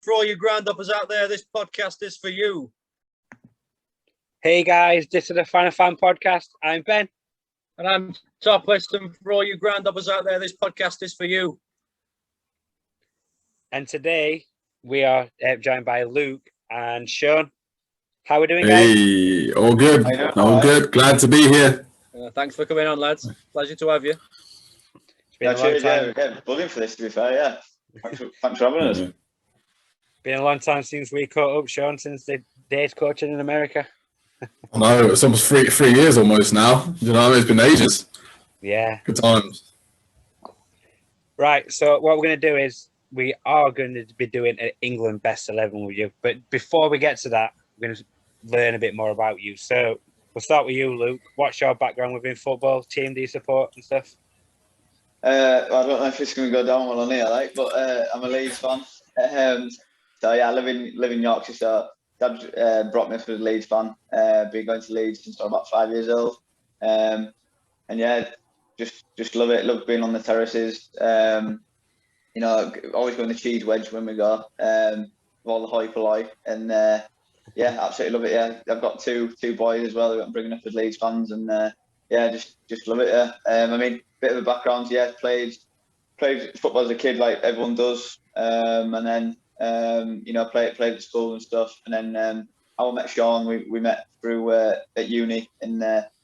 For all you ground-uppers out there, this podcast is for you. Hey guys, this is the Fan of Fan podcast. I'm Ben. And I'm Topless, and for all you ground-uppers out there, this podcast is for you. And today we are joined by Luke and Shaun. How are we doing, guys? Hey, all good. All good. Glad to be here. Thanks for coming on, lads. Pleasure to have you. It's been a long time. Yeah, buzzing for this, to be fair, yeah. Thanks for having us. Been a long time since we caught up, Shaun, since the days coaching in America. I know, it's almost three years almost now. You know, it's been ages. Yeah. Good times. Right, so what we're going to do is we are going to be doing an England best 11 with you. But before we get to that, we're going to learn a bit more about you. So we'll start with you, Luke. What's your background within football? Team do you support and stuff? I don't know if it's going to go down well on here, but I'm a Leeds fan. So yeah, I live in Yorkshire. So Dad brought me up as a Leeds fan. Been going to Leeds since I was about 5 years old. And yeah, just love it. Love being on the terraces. You know, always going to cheese wedge when we go. With all the hoi polloi, and yeah, absolutely love it. Yeah, I've got two boys as well who I'm bringing up as Leeds fans, and yeah, just love it. Yeah, I mean, bit of a background. Yeah, played football as a kid, like everyone does, and then you know, played at school and stuff, and then I met Shaun. We met through at uni, and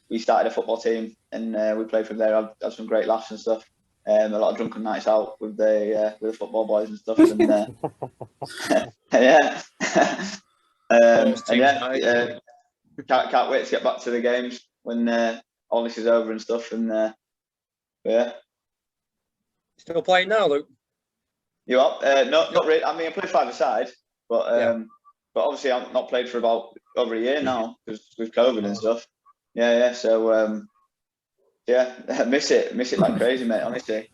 we started a football team, and we played from there. Had some great laughs and stuff. A lot of drunken nights out with the football boys and stuff, and yeah. And yeah, can't wait to get back to the games when all this is over and stuff. And yeah, Still playing now, Luke? you up? No, not really. I mean, I play five-a-side, but obviously I'm not played for about over a year now because with COVID and stuff. Yeah. So yeah, miss it like crazy, mate. Honestly,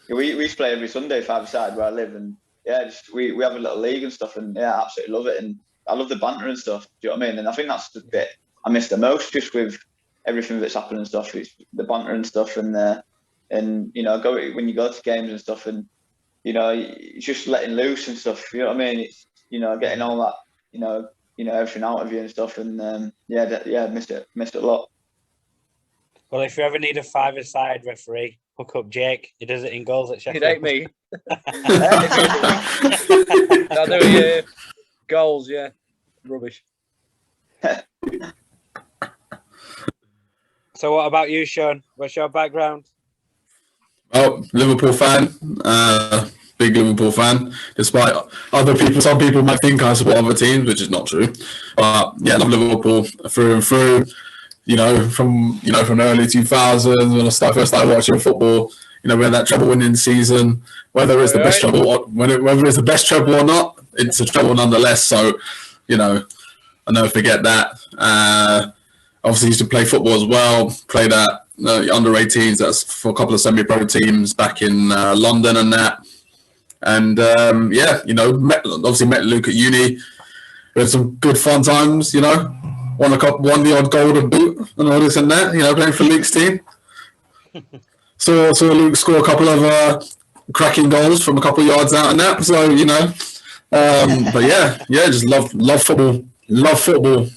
we used to play every Sunday five-a-side where I live, and yeah, we have a little league and stuff, and yeah, absolutely love it. And I love the banter and stuff. Do you know what I mean? And I think that's the bit I miss the most, just with everything that's happened and stuff. It's the banter and stuff, and you know, when you go to games and stuff, and you know, it's just letting loose and stuff. You know what I mean? It's, you know, getting all that, you know, everything out of you and stuff. And yeah, missed it a lot. Well, if you ever need a five-a-side referee, hook up Jake. He does it in goals at Sheffield. It ain't me. I do goals, yeah. Rubbish. So what about you, Shaun? What's your background? Oh, Liverpool fan. Big Liverpool fan. Despite some people might think I support other teams, which is not true. But yeah, I love Liverpool through and through. You know, from the early 2000s when I first started watching football. You know, we had that treble-winning season. Whether it's the best treble or not, it's a treble nonetheless. So, you know, I'll never forget that. Obviously, used to play football as well. Played at under 18s. That's for a couple of semi-pro teams back in London and that. And yeah, you know, met Luke at uni. We had some good fun times. You know, won the odd golden boot and all this and that. You know, playing for Luke's team. Saw Luke score a couple of cracking goals from a couple of yards out and that. So, you know, but yeah, just love football,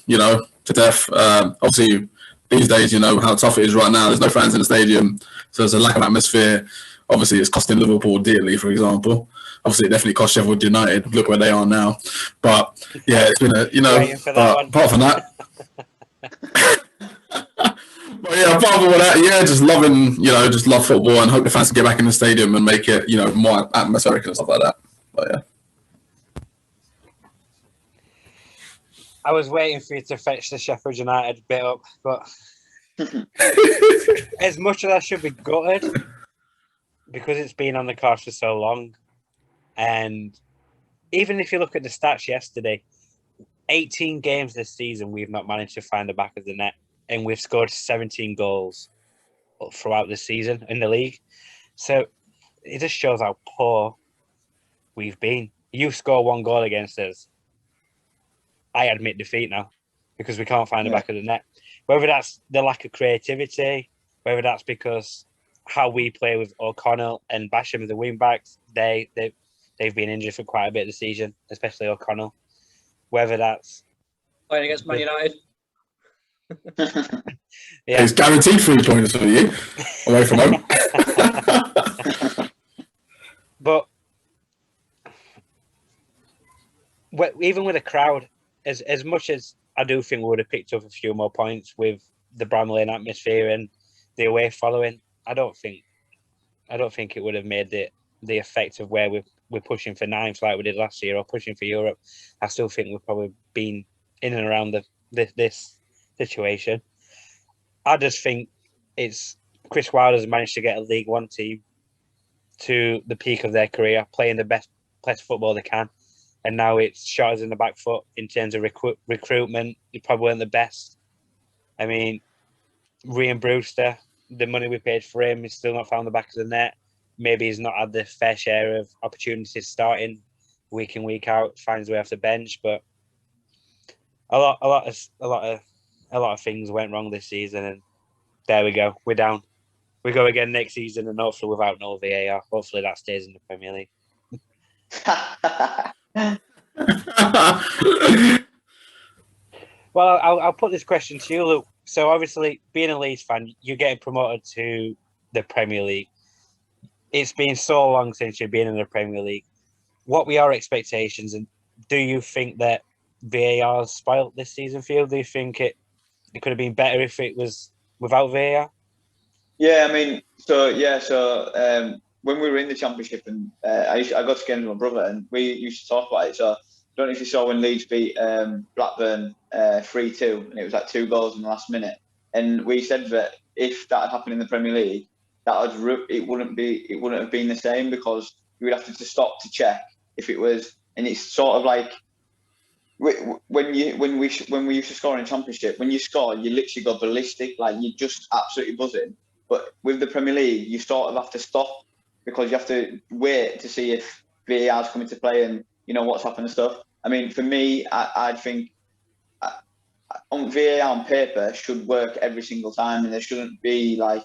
you know, to death. Obviously, these days, you know, how tough it is right now. There's no fans in the stadium, so there's a lack of atmosphere. Obviously, it's costing Liverpool dearly, for example. Obviously, it definitely cost Sheffield United. Look where they are now. But yeah, it's been apart from that. But yeah, apart from all that, yeah, just love football and hope the fans can get back in the stadium and make it, you know, more atmospheric and stuff like that. But yeah. I was waiting for you to fetch the Sheffield United bit up, but as much as I should be gutted, because it's been on the cards for so long, and even if you look at the stats yesterday, 18 games this season, we've not managed to find the back of the net, and we've scored 17 goals throughout the season in the league. So it just shows how poor we've been. You score one goal against us, I admit defeat now because we can't find the back of the net. Whether that's the lack of creativity, whether that's because how we play with O'Connell and Basham as the wing backs, they they've been injured for quite a bit of the season, especially O'Connell. Whether that's Playing against Man United. Yeah. It's guaranteed 3 points for you away from home. But even with a crowd, as much as I do think we would have picked up a few more points with the Bramley atmosphere and the away following, I don't think it would have made the effect of where we're pushing for ninth like we did last year or pushing for Europe. I still think we've probably been in and around this situation. I just think it's Chris Wilder's managed to get a League One team to the peak of their career, playing the best football they can, and now it's shot us in the back foot in terms of recruitment. He probably weren't the best. I mean, Ryan Brewster, the money we paid for him, he's still not found the back of the net. Maybe he's not had the fair share of opportunities starting week in, week out, finds a way off the bench, but a lot of things went wrong this season, and there we go. We're down. We go again next season, and hopefully without no VAR. Hopefully that stays in the Premier League. Well, I'll put this question to you, Luke. So obviously, being a Leeds fan, you're getting promoted to the Premier League. It's been so long since you've been in the Premier League. What were your expectations, and do you think that VAR spoiled this season for you? Do you think it could have been better if it was without VAR? Yeah, I mean, when we were in the Championship, and I got to games with my brother, and we used to talk about it. So I don't know if you saw when Leeds beat Blackburn 3-2, and it was like 2 goals in the last minute. And we said that if that had happened in the Premier League, it wouldn't have been the same, because you would have to stop to check if it was. And it's sort of like when we used to score in Championship, when you score, you literally go ballistic, like you're just absolutely buzzing. But with the Premier League, you sort of have to stop, because you have to wait to see if VAR's come into play and you know what's happened and stuff. I mean, for me, I think on VAR on paper should work every single time, and there shouldn't be like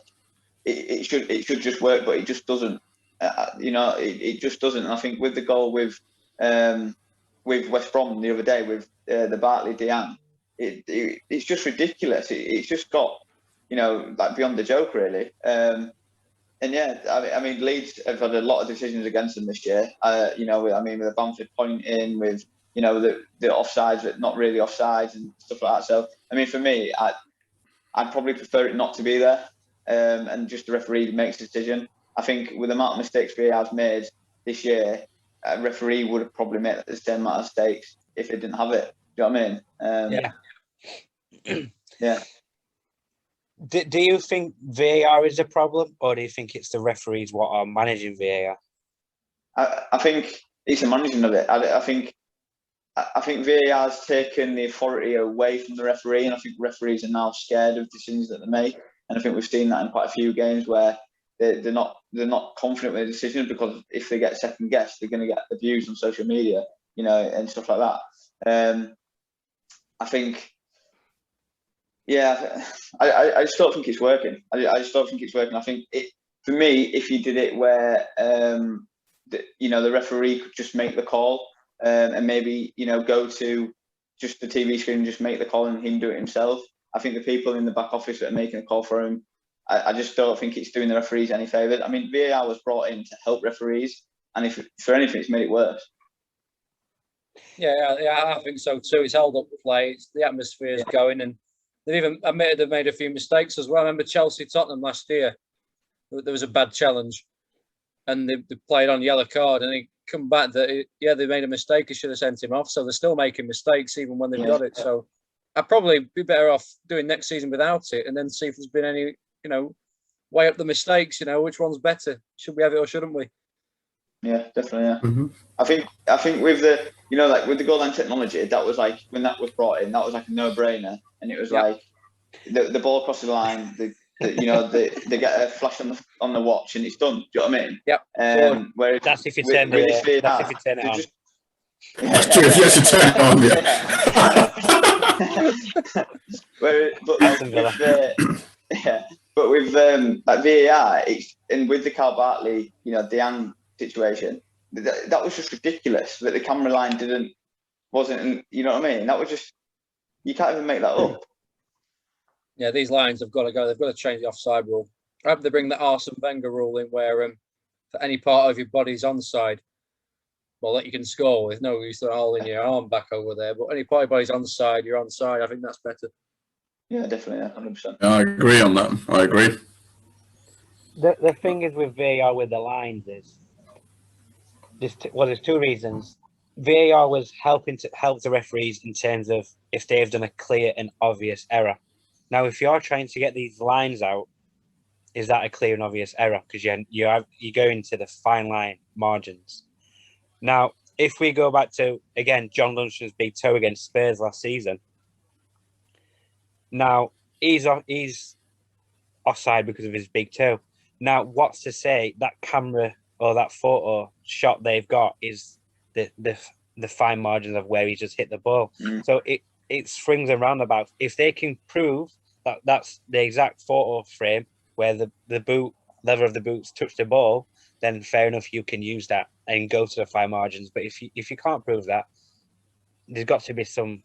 it should just work, but it just doesn't. It just doesn't. And I think with the goal with West Brom the other day with the Bartley Diane, it's just ridiculous. It's just got like beyond the joke really. And yeah, I mean, Leeds have had a lot of decisions against them this year. With the Bamford point in, with the offsides, but not really offsides and stuff like that. So I mean, for me, I'd probably prefer it not to be there, and just the referee makes the decision. I think with the amount of mistakes VAR's made this year, a referee would have probably made the same amount of mistakes if it didn't have it. Do you know what I mean? Yeah. Yeah. Do you think VAR is a problem, or do you think it's the referees what are managing VAR? I think it's the managing of it. I think VAR has taken the authority away from the referee, and I think referees are now scared of decisions that they make. And I think we've seen that in quite a few games where they're not confident with the decisions, because if they get second guessed, they're going to get abused on social media, and stuff like that. I think. Yeah, I just don't think it's working. I just don't think it's working. I think for me, if you did it where the referee could just make the call, and maybe go to just the TV screen and just make the call and him do it himself. I think the people in the back office that are making a call for him, I just don't think it's doing the referees any favours. I mean, VAR was brought in to help referees, and if for anything, it's made it worse. Yeah, I think so too. It's held up the play. The atmosphere is going, and they've made a few mistakes as well. I remember Chelsea-Tottenham last year. There was a bad challenge, and they played on yellow card, and he come back that they made a mistake. He should have sent him off. So they're still making mistakes even when they've got it. So I'd probably be better off doing next season without it, and then see if there's been any weigh up the mistakes. Which one's better? Should we have it or shouldn't we? Yeah, definitely. Yeah, Mm-hmm. I think with the like with the goal line technology, that was like when that was brought in, that was like a no-brainer, and it was like the ball crosses the line, they get a flash on the watch and it's done. Do you know what I mean? Yep. Whereas That's if you turn it on. That's true. If you actually turn it on, But with like VAR, and with the Carl Bartley, Diane situation, that was just ridiculous. That the camera line wasn't. You know what I mean? That was just. You can't even make that up. Yeah, these lines have got to go. They've got to change the offside rule. I hope they bring the Arsene Wenger rule in, where for any part of your body's onside, well, that you can score with no use of holding your arm back over there. But any part of your body's onside, you're onside. I think that's better. Yeah, definitely, 100%. I agree on that. I agree. The thing is with VAR with the lines is there's two reasons. VAR was help the referees in terms of if they've done a clear and obvious error. Now, if you're trying to get these lines out, is that a clear and obvious error? Because you go into the fine line margins. Now, if we go back to, again, John Lunsford's big toe against Spurs last season, now he's offside because of his big toe. Now, what's to say that camera or that photo shot they've got is the fine margins of where he just hit the ball? So it swings and roundabouts. If they can prove that that's the exact photo frame where the boot leather of the boots touched the ball, then fair enough, you can use that and go to the fine margins. But if you can't prove that, there's got to be some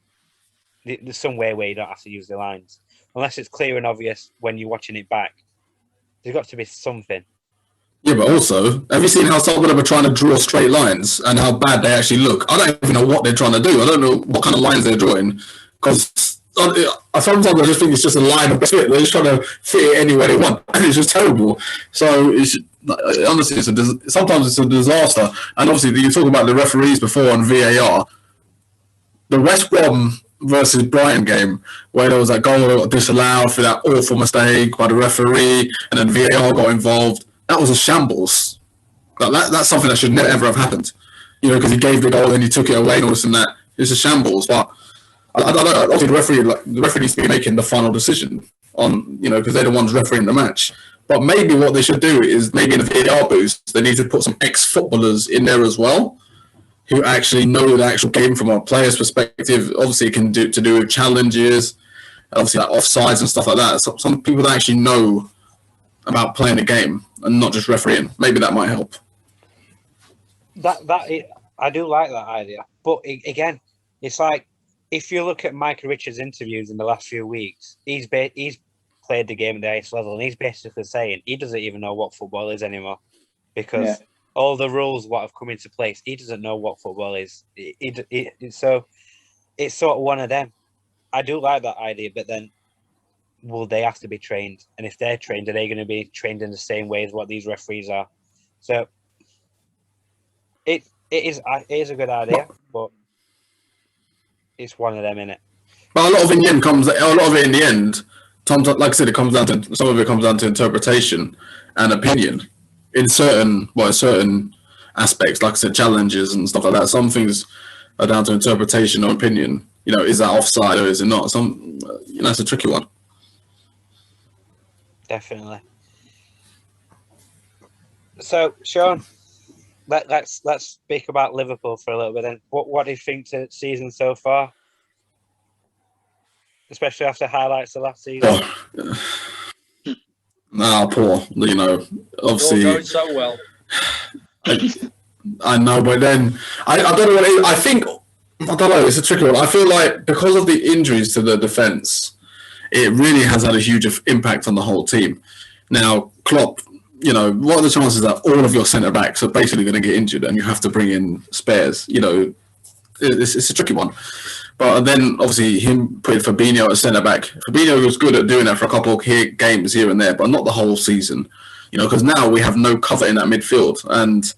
way where you don't have to use the lines, unless it's clear and obvious when you're watching it back. There's got to be something. Yeah, but also, have you seen how some of them are trying to draw straight lines and how bad they actually look? I don't even know what they're trying to do. I don't know what kind of lines they're drawing, because sometimes I just think it's just a line of fit. They're just trying to fit it anywhere they want, and it's just terrible. So honestly, sometimes it's a disaster. And obviously, you talk about the referees before on VAR. The West Brom versus Brighton game, where there was that goal that got disallowed for that awful mistake by the referee, and then VAR got involved. That was a shambles. That's something that should never ever have happened. Because he gave the goal and he took it away and all this and that. It's a shambles. But I don't know. Obviously, the referee needs to be making the final decision on, because they're the ones refereeing the match. But maybe what they should do is maybe in the VAR boost, they need to put some ex-footballers in there as well, who actually know the actual game from a player's perspective. Obviously, it can do with challenges, obviously like offsides and stuff like that. Some people that actually know about playing the game and not just refereeing. Maybe that might help. I do like that idea, but again, it's like if you look at Michael Richards' interviews in the last few weeks, he's played the game at the highest level, and he's basically saying he doesn't even know what football is anymore, because all the rules what have come into place, he doesn't know what football is. So it's sort of one of them. I do like that idea, but then will they have to be trained? And if they're trained, are they going to be trained in the same way as what these referees are? So it is a good idea, but it's one of them, innit? But a lot of it in the end, like I said, it comes down to some of it comes down to interpretation and opinion in certain aspects, like I said, challenges and stuff like that. Some things are down to interpretation or opinion. Is that offside or is it not? It's a tricky one. Definitely. So, Shaun, let's speak about Liverpool for a little bit. Then, what do you think to the season so far, especially after highlights of last season? Poor. Obviously, all going so well. I know, but then I don't know what it is. I don't know. It's a tricky one. I feel like because of the injuries to the defence, it really has had a huge impact on the whole team. Now, Klopp, what are the chances that all of your centre backs are basically going to get injured and you have to bring in spares? It's a tricky one. But then, obviously, him putting Fabinho as centre back. Fabinho was good at doing that for a couple of games here and there, but not the whole season. Because now we have no cover in that midfield, and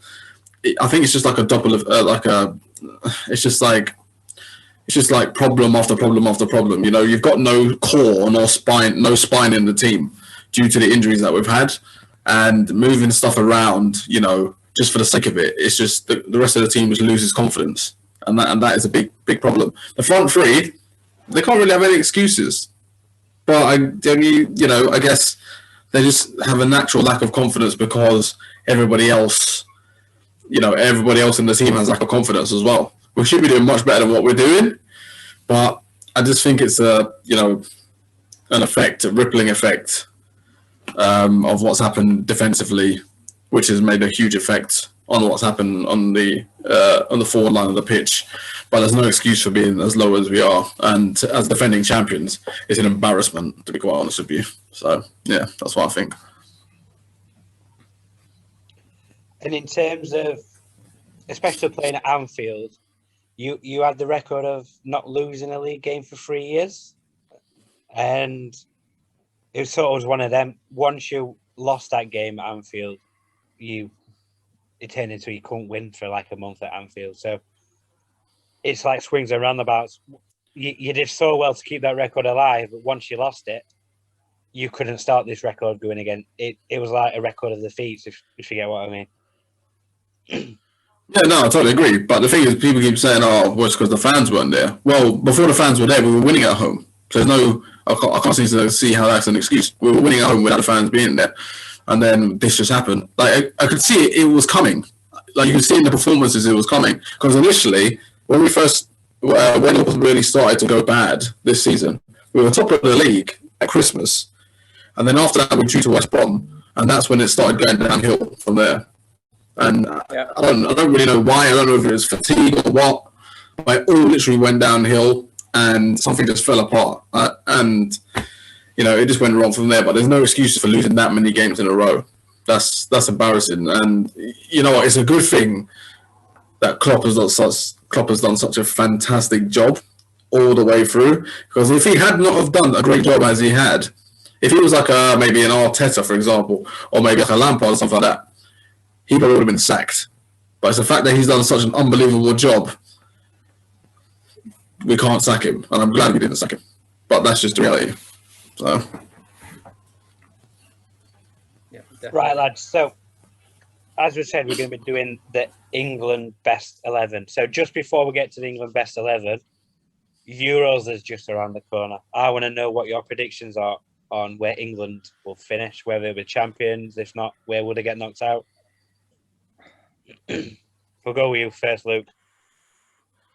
I think it's just like a double of it's just like problem after problem after problem. You've got no core, no spine in the team due to the injuries that we've had, and moving stuff around, just for the sake of it. It's just the rest of the team just loses confidence, and that is a big problem. The front three, they can't really have any excuses, but I guess they just have a natural lack of confidence because everybody else in the team has lack of confidence as well. We should be doing much better than what we're doing, but I just think it's a rippling effect of what's happened defensively, which has made a huge effect on what's happened on the forward line of the pitch, but there's no excuse for being as low as we are. And as defending champions, it's an embarrassment, to be quite honest with you. So yeah, that's what I think. And in terms of, especially playing at Anfield, you had the record of not losing a league game for 3 years, and it was sort of was one of them. Once you lost that game at Anfield, it turned into you couldn't win for like a month at Anfield. So it's like swings and roundabouts. You did so well to keep that record alive, but once you lost it, you couldn't start this record going again. It was like a record of defeats, if you get what I mean. Yeah, no, I totally agree. But the thing is, people keep saying, "Oh, well, it's because the fans weren't there." Well, before the fans were there, we were winning at home. So there's no, I can't seem to see how that's an excuse. We were winning at home without the fans being there, and then this just happened. Like I could see it was coming. Like you could see in the performances, it was coming. Because initially, when we first, when it really started to go bad this season, we were top of the league at Christmas, and then after that, we drew to West Brom, and that's when it started going downhill from there. And I don't really know why. I don't know if it was fatigue or what. But it all literally went downhill, and something just fell apart. And it just went wrong from there. But there's no excuses for losing that many games in a row. That's embarrassing. And you know what? It's a good thing that Klopp has done such a fantastic job all the way through. Because if he had not have done a great job as he had, if he was like maybe an Arteta, for example, or maybe like a Lampard or something like that, he probably would have been sacked. But it's the fact that he's done such an unbelievable job, we can't sack him. And I'm glad we didn't sack him. But that's just the reality. So. Yeah, definitely. Right, lads. So, as we said, we're going to be doing the England Best 11. So, just before we get to the England Best 11, Euros is just around the corner. I want to know what your predictions are on where England will finish, whether they'll be champions. If not, where will they get knocked out? We'll go with you first, Luke.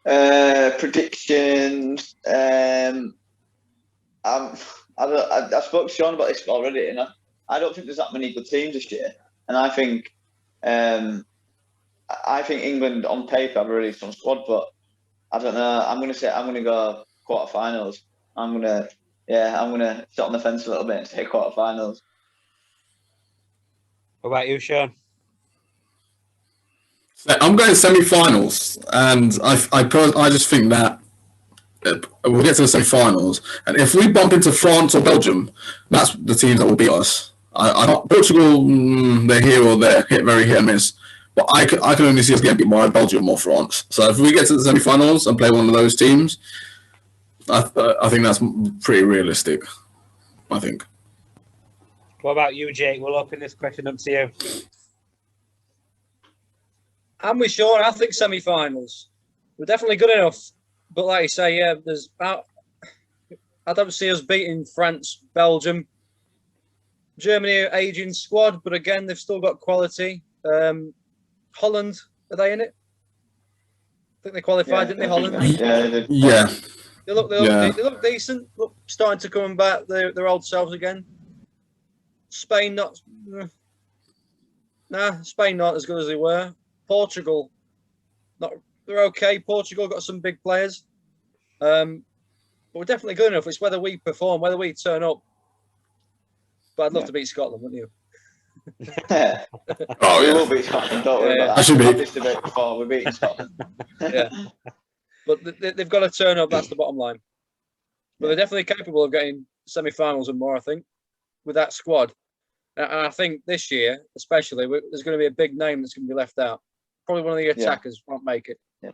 Predictions. I spoke to Shaun about this already, and I don't think there's that many good teams this year. And I think England on paper have a really strong squad, but I don't know. I'm gonna go quarterfinals. I'm gonna sit on the fence a little bit and say quarterfinals. What about you, Shaun? I'm going semi-finals, and I just think that we'll get to the semi-finals, and if we bump into France or Belgium, that's the teams that will beat us. Portugal, they're here or there, very hit and miss, but I can only see us getting beat by Belgium or France. So if we get to the semi-finals and play one of those teams, I think that's pretty realistic. I think. What about you, Jake? We'll open this question up to you. I'm with Shaun. I think semi-finals. We're definitely good enough, but like you say, yeah, I don't see us beating France, Belgium, Germany, aging squad, but again, they've still got quality. Holland, are they in it? I think they qualified, didn't they? Holland. Yeah. They look decent. Look, starting to come back their old selves again. Spain not. Spain not as good as they were. Portugal, they're okay. Portugal got some big players, but we're definitely good enough. It's whether we perform, whether we turn up. But I'd love to beat Scotland, wouldn't you? Oh yeah, We will beat Scotland. Don't worry about that. I should be. I've had this debate before. We're beating Scotland. Yeah, but they've got to turn up. That's the bottom line. But they're definitely capable of getting semi-finals and more. I think with that squad, and I think this year, especially, there's going to be a big name that's going to be left out. Probably one of the attackers won't make it. Yeah.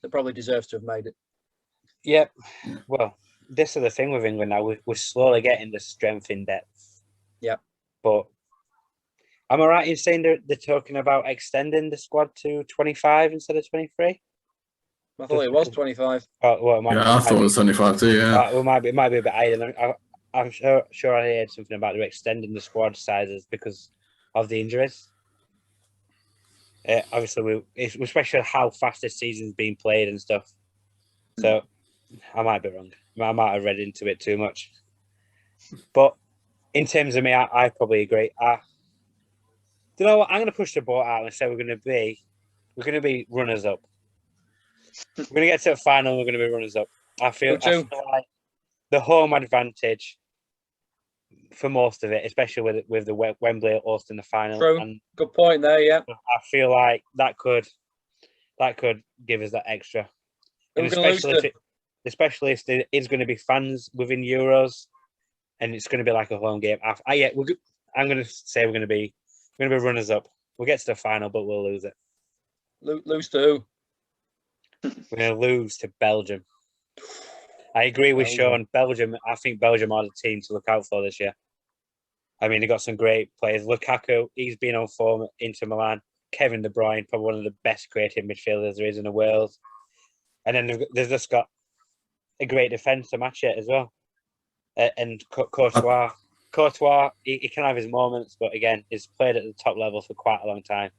That probably deserves to have made it. Yep. Well, this is the thing with England now. We're slowly getting the strength in depth. Yeah. But am I right in saying they're talking about extending the squad to 25 instead of 23? I thought it was 25. I thought it was 25 too. Yeah. It might be a bit higher. I'm sure I heard something about they're extending the squad sizes because of the injuries. Obviously, especially how fast this season's being played and stuff. So I might be wrong. I might have read into it too much. But in terms of me, I probably agree. Do you know what? I'm going to push the boat out and say we're going to be runners up. We're going to get to the final. We're going to be runners up. I feel like the home advantage for most of it, especially with the Wembley hosting the final. True. And good point there. Yeah. I feel like that could give us that extra. And especially if there is going to be fans within Euros, and it's going to be like a home game. I'm going to say we're going to be runners up. We'll get to the final, but we'll lose it. Lose to who? We're going to lose to Belgium. I agree with Shaun. Belgium. I think Belgium are the team to look out for this year. I mean, they got some great players. Lukaku, he's been on form at Inter Milan. Kevin De Bruyne, probably one of the best creative midfielders there is in the world. And then they've just got a great defence to match it as well. And Courtois, he can have his moments, but again, he's played at the top level for quite a long time.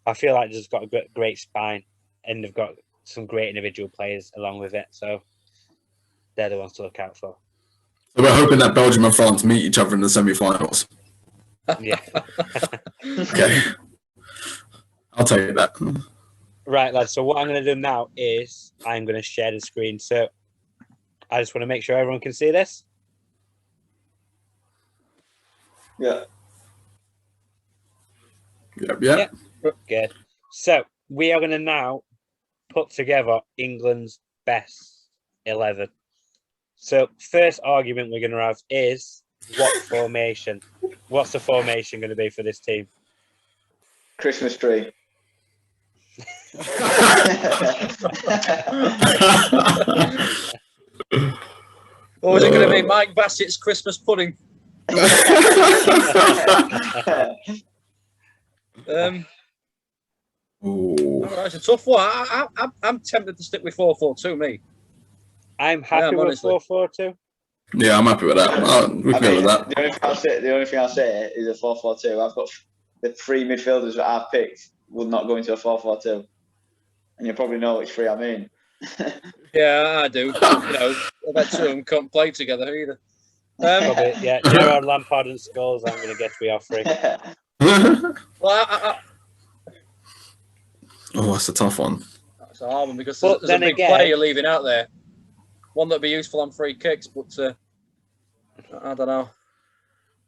I feel like they've just got a great spine, and they've got some great individual players along with it. So they're the ones to look out for. So we're hoping that Belgium and France meet each other in the semi-finals. Yeah. Okay. I'll take that. Right, lads. So what I'm going to do now is I'm going to share the screen. So I just want to make sure everyone can see this. Yeah. Yeah. Good. So we are going to now put together England's best 11. So first argument we're going to have is what formation? What's the formation going to be for this team? Christmas tree. Or is it going to be Mike Bassett's Christmas pudding? It's a tough one. I'm tempted to stick with 4-4-2, me. I'm happy with 4-4-2. Yeah, I'm happy with that. We can go with that. The only thing I'll say is a 4-4-2. I've got the three midfielders that I've picked would not go into a 4-4-2. And you probably know which three I mean. Yeah, I do. I bet two of them can't play together either. Probably, yeah. Gerrard, Lampard and Scholes, I'm going to guess we are three. Well, oh, that's a tough one. That's a hard one because there's a big player you're leaving out there. One that'd be useful on free kicks, but I don't know.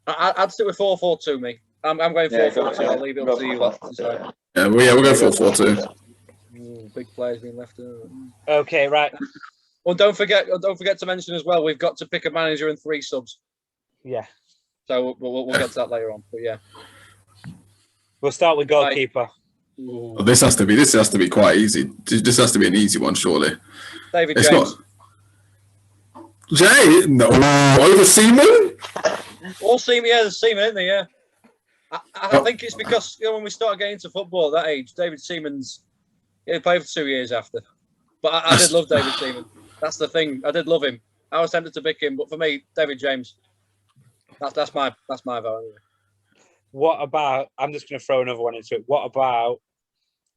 I'd stick with 4-4-2, me. I'm going 4-4-2. I'll leave it up to you. We'll go 4-4-2. Big players being left. Okay, right. Well, don't forget to mention as well. We've got to pick a manager and 3 subs. Yeah. So we'll get to that later on. But yeah, we'll start with goalkeeper. Well, this has to be quite easy. This has to be an easy one, surely. David James. Jay? No, over Seaman? All Seaman, yeah, there's Seaman, isn't there? Yeah. I think it's because when we started getting into football at that age, David Seaman's he played for 2 years after. But I did love David Seaman. That's the thing. I did love him. I was tempted to pick him, but for me, David James. That's my vote anyway. What about? I'm just going to throw another one into it. What about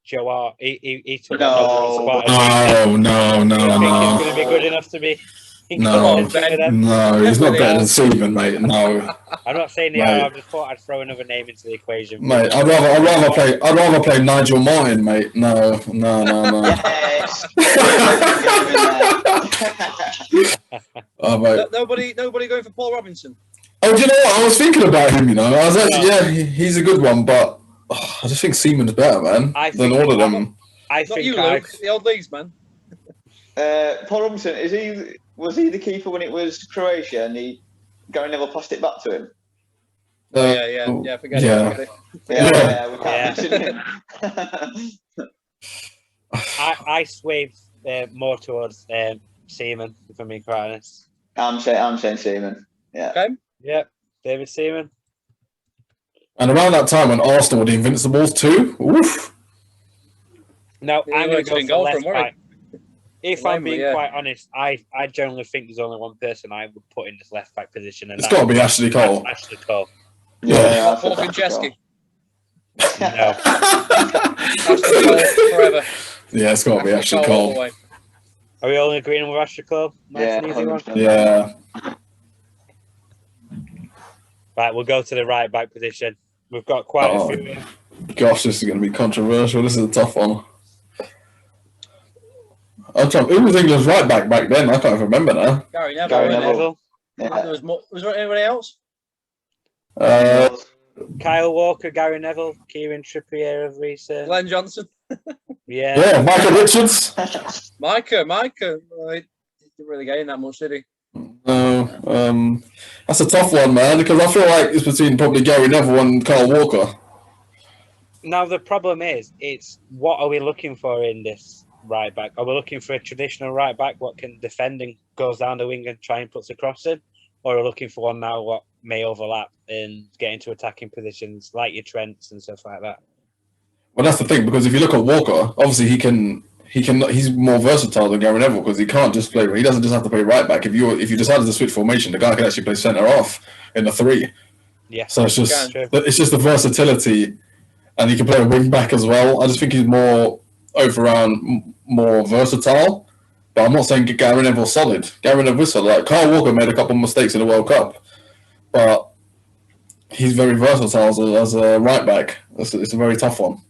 Joe Hart? He took no, no. He's going to be good enough to be. No, he's not better than Seaman, mate. No. I'm not saying they are. I just thought I'd throw another name into the equation. Mate, I'd rather play Nigel Martin, mate. No. Oh, mate. Nobody going for Paul Robinson. Oh, do you know what? I was thinking about him. I was actually, he's a good one, but I just think Seaman's better, man, than all of them. Not you, Luke. The old leagues, man. Paul Robinson, was he the keeper when it was Croatia and Gary Neville passed it back to him? Forget it. We can't mention him. I swayed more towards Seaman, if I'm being quite honest. I'm saying Seaman. Yeah. Okay. Yeah, David Seaman. And around that time when Arsenal were the Invincibles too. Oof. No, I'm going to go for left back. If I'm being quite honest, I generally think there's only one person I would put in this left back position, and it's got to be Ashley Cole. Ashley Cole. Yeah. Paul Konchesky. No. Ashley Cole forever. Yeah, it's got to be Ashley Cole. Are we all agreeing with Ashley Cole? Nice and easy one? Yeah. Right, we'll go to the right back position. We've got quite a few here. Gosh, this is going to be controversial. This is a tough one. Who was England's right back then? I can't even remember now. Gary Neville. Gary wasn't it? Neville. There was more. Was there anybody else? Kyle Walker, Gary Neville, Kieran Trippier of recent. Glenn Johnson. Yeah. Michael Richards. Micah. He didn't really gain that much, did he? No, that's a tough one, man, because I feel like it's between probably Gary Neville and Kyle Walker. Now the problem is, it's what are we looking for in this right back? Are we looking for a traditional right back, what can defend and goes down the wing and try and puts a cross in? Or are we looking for one now what may overlap and get into attacking positions like your Trents and stuff like that? Well, that's the thing, because if you look at Walker, obviously he's more versatile than Gary Neville because he can't just play. He doesn't just have to play right back. If you decided to switch formation, the guy can actually play centre off in the 3. Yeah. So it's just the versatility, and he can play a wing back as well. I just think he's more more versatile. But I'm not saying Gary Neville's solid. Gary Neville's solid. Like Kyle Walker made a couple of mistakes in the World Cup, but he's very versatile as a right back. It's a very tough one.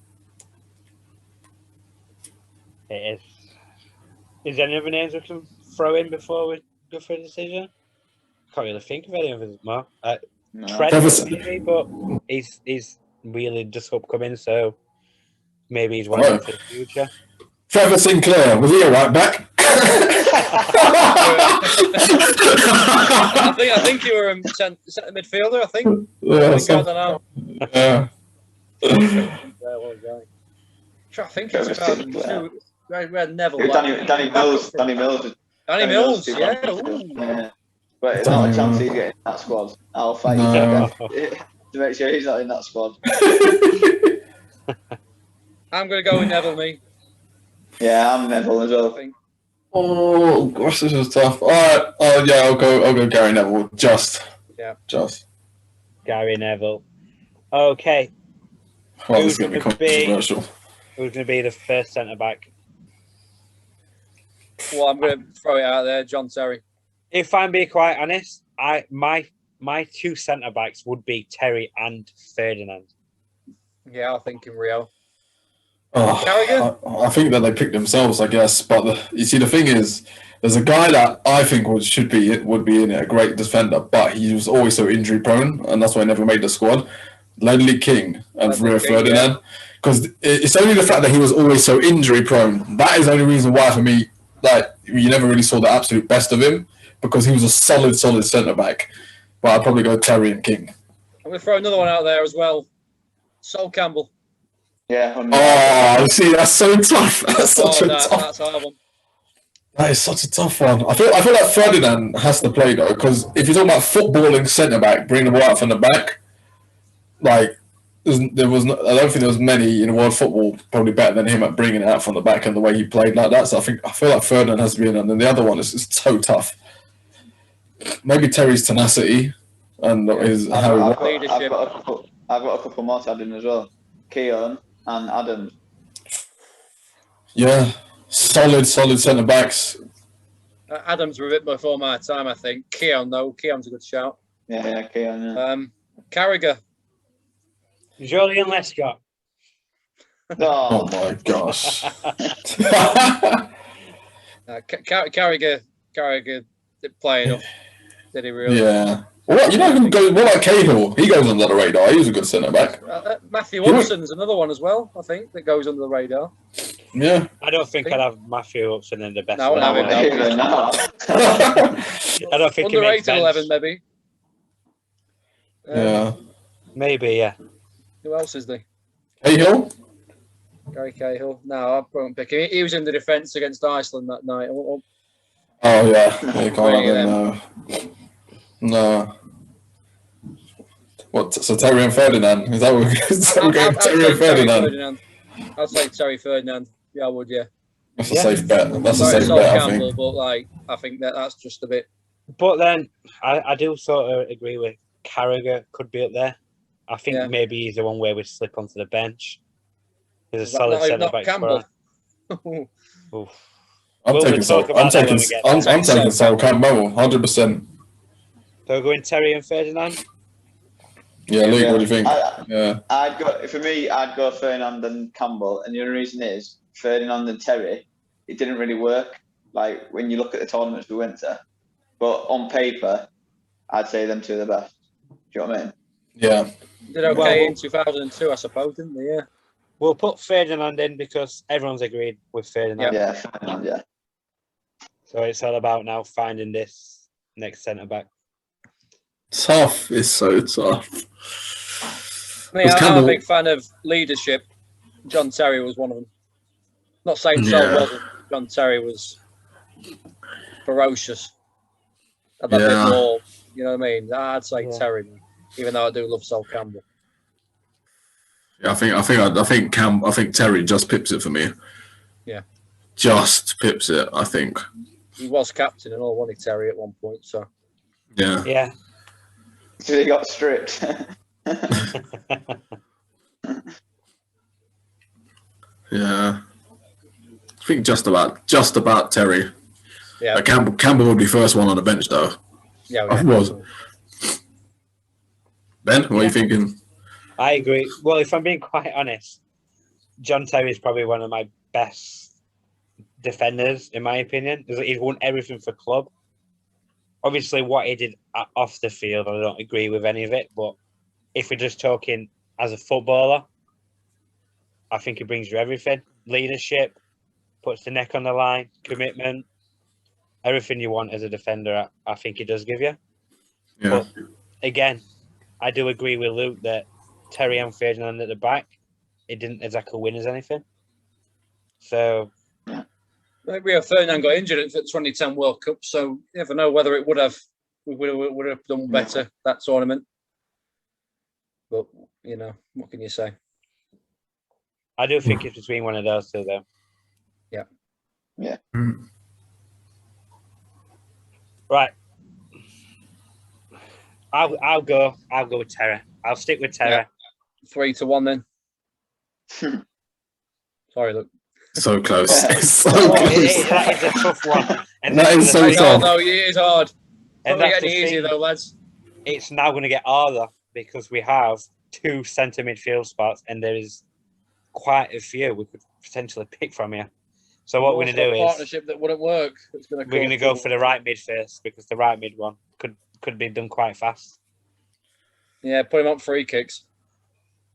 It is. Is there any other names we can throw in before we go for a decision? Can't really think of any of them more. Trent, maybe, but he's really just upcoming, so maybe he's one for the future. Trevor Sinclair, was he a right back? I think you were centre midfielder. I think. Yeah, I don't know. Yeah. I think it's 2002. We had Neville. Danny Mills. Danny Mills. Yeah. But it's not a chance he's getting in that squad. I'll fight you to make sure he's not in that squad. I'm going to go with Neville, me. Yeah, I'm Neville as well. Oh gosh, this is tough. All right, I'll go Gary Neville. Just. Gary Neville. Okay. Well, this is going to be controversial. Who's going to be the first centre back? Well, I'm going to throw it out there, John Terry. If I'm being quite honest, my 2 centre backs would be Terry and Ferdinand. Yeah, I think in Rio. I think that they picked themselves, I guess. But you see, the thing is, there's a guy that I think would be in it, a great defender, but he was always so injury prone, and that's why he never made the squad. Ledley King and Rio Ferdinand, because it's only the fact that he was always so injury prone. That is the only reason why, for me, like you never really saw the absolute best of him, because he was a solid centre back. But I'd probably go Terry and King. I'm going to throw another one out there as well. Sol Campbell. Yeah. Oh, see, that's so tough. That's That's horrible. That is such a tough one. I feel like Ferdinand has to play though, because if you're talking about footballing centre back, bringing the ball out from the back, like I don't think there was many in world football probably better than him at bringing it out from the back and the way he played like that. So I feel like Ferdinand has to be in, and then the other one is so tough. Maybe Terry's tenacity and his leadership. I've got a couple more to add in as well. Keown and Adams. Yeah, solid centre backs. Adams were a bit before my time, I think. Keown, though. Keown's a good shout. Yeah, Keown. Yeah. Carragher. Julian Lescott. Oh my gosh. Carragher did play enough. Did he really? Yeah. What about Cahill? He goes under the radar. He was a good centre back. Matthew Upson's another one as well, I think, that goes under the radar. Yeah. I don't think I'd have Matthew Upson in the best. No, I don't think underrated 11, maybe. Yeah. Maybe, yeah. Who else is there? Cahill? Gary Cahill. No, I won't pick him. He was in the defence against Iceland that night. Oh yeah. You can't have him. No. What? So Terry and Ferdinand? Is that what we're going? Terry and Ferdinand. I'd say Terry Ferdinand. Yeah, I would. Yeah. That's a safe bet. That's a safe bet. I think. But I think that's just a bit. But then I do sort of agree with Carragher could be up there. I think maybe he's the one where we slip onto the bench. He's a solid centre back. Campbell. I'm taking Sol Campbell, 100%. So we're going Terry and Ferdinand? Yeah, Luke, what do you think? I'd go Ferdinand and Campbell, and the only reason is Ferdinand and Terry. It didn't really work. Like when you look at the tournaments we went to, but on paper, I'd say them two are the best. Do you know what I mean? Yeah. Did okay in 2002, I suppose, didn't they? Yeah. We'll put Ferdinand in because everyone's agreed with Ferdinand. Yeah, Ferdinand, yeah. So it's all about now finding this next centre back. Tough. It's so tough. I'm a big fan of leadership. John Terry was one of them. Not saying Sol wasn't. John Terry was ferocious. A bit more, you know what I mean? I'd say Terry, even though I do love Sol Campbell. Yeah, I think Terry just pips it for me. Yeah. Just pips it, I think. He was captain and all, wasn't he, Terry, at one point, so. Yeah. Yeah. So he got stripped. Yeah. I think just about Terry. Yeah. Campbell would be first one on the bench though. Yeah. I was. Ben, what are you thinking? I agree. Well, if I'm being quite honest, John Terry is probably one of my best defenders, in my opinion. He's won everything for club. Obviously, what he did off the field, I don't agree with any of it. But if we're just talking as a footballer, I think he brings you everything. Leadership, puts the neck on the line, commitment, everything you want as a defender, I think he does give you. Yeah. But again, I do agree with Luke that Terry and Ferdinand at the back, it didn't exactly win us anything. So maybe Ferdinand got injured at the 2010 World Cup, so you never know whether it would have done better that tournament. But you know, what can you say? I do think it's between one of those two, though. Yeah. Yeah. Right. I'll go with Terry. I'll stick with Terry. Yeah. 3-1 then. Sorry, look. So close. It's so close. close. That is a tough one. And that is so tough. No, it is hard. It's and not getting easier though, lads. It's now going to get harder because we have 2 centre midfield spots, and there is quite a few we could potentially pick from here. So what we're going to do is partnership that wouldn't work. We're going to go for the right mid first because the right mid one could be done quite fast. Yeah, put him up free kicks.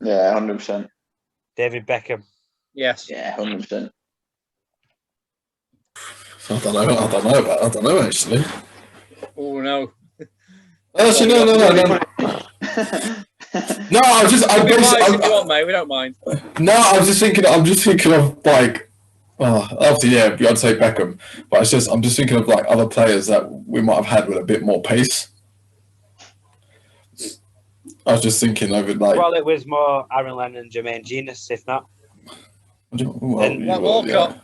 Yeah, 100%. David Beckham. Yes. Yeah, 100%. I don't know actually. Oh no. Actually, no. No, if you want, mate, we don't mind. No, I'm just thinking of like, obviously, yeah, I'd say Beckham, but I'm just thinking of like other players that we might have had with a bit more pace. I was just thinking of it like. Well, it was more Aaron Lennon and Jermaine Genius, if not. Walcott.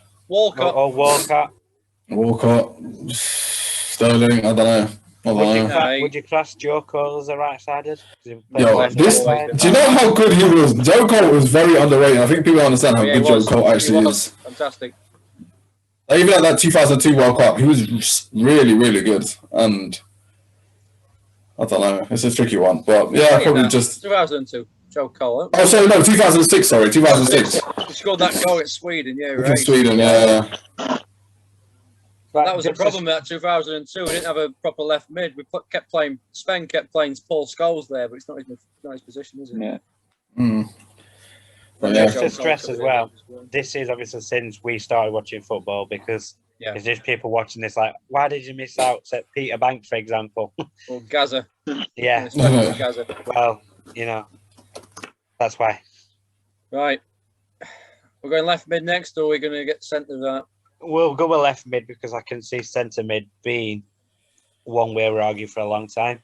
Walcott. Sterling. I don't know. Would you class Joe Cole as a right-sided? Do you know how good he was? Joe Cole was very underrated. I think people don't understand how good Joe Cole actually is. Fantastic. Even at that 2002 World Cup, he was really, really good. And I don't know. It's a tricky one. But yeah, probably just... 2002. Joe Cole. Oh, sorry, no, 2006, sorry. 2006. He scored that goal at Sweden, yeah, right. Against Sweden, yeah. That was the problem at 2002. We didn't have a proper left mid. Kept playing Paul Scholes there, but it's not his position, is it? Yeah. Just to stress as well, this is obviously since we started watching football because there's just people watching this like, why did you miss out? Say Peter Banks, for example. Or Gaza. Yeah. Gaza. Well, you know, that's why. Right. We're going left mid next, or we're going to get centre that? We'll go with left mid because I can see centre mid being one way we argue for a long time.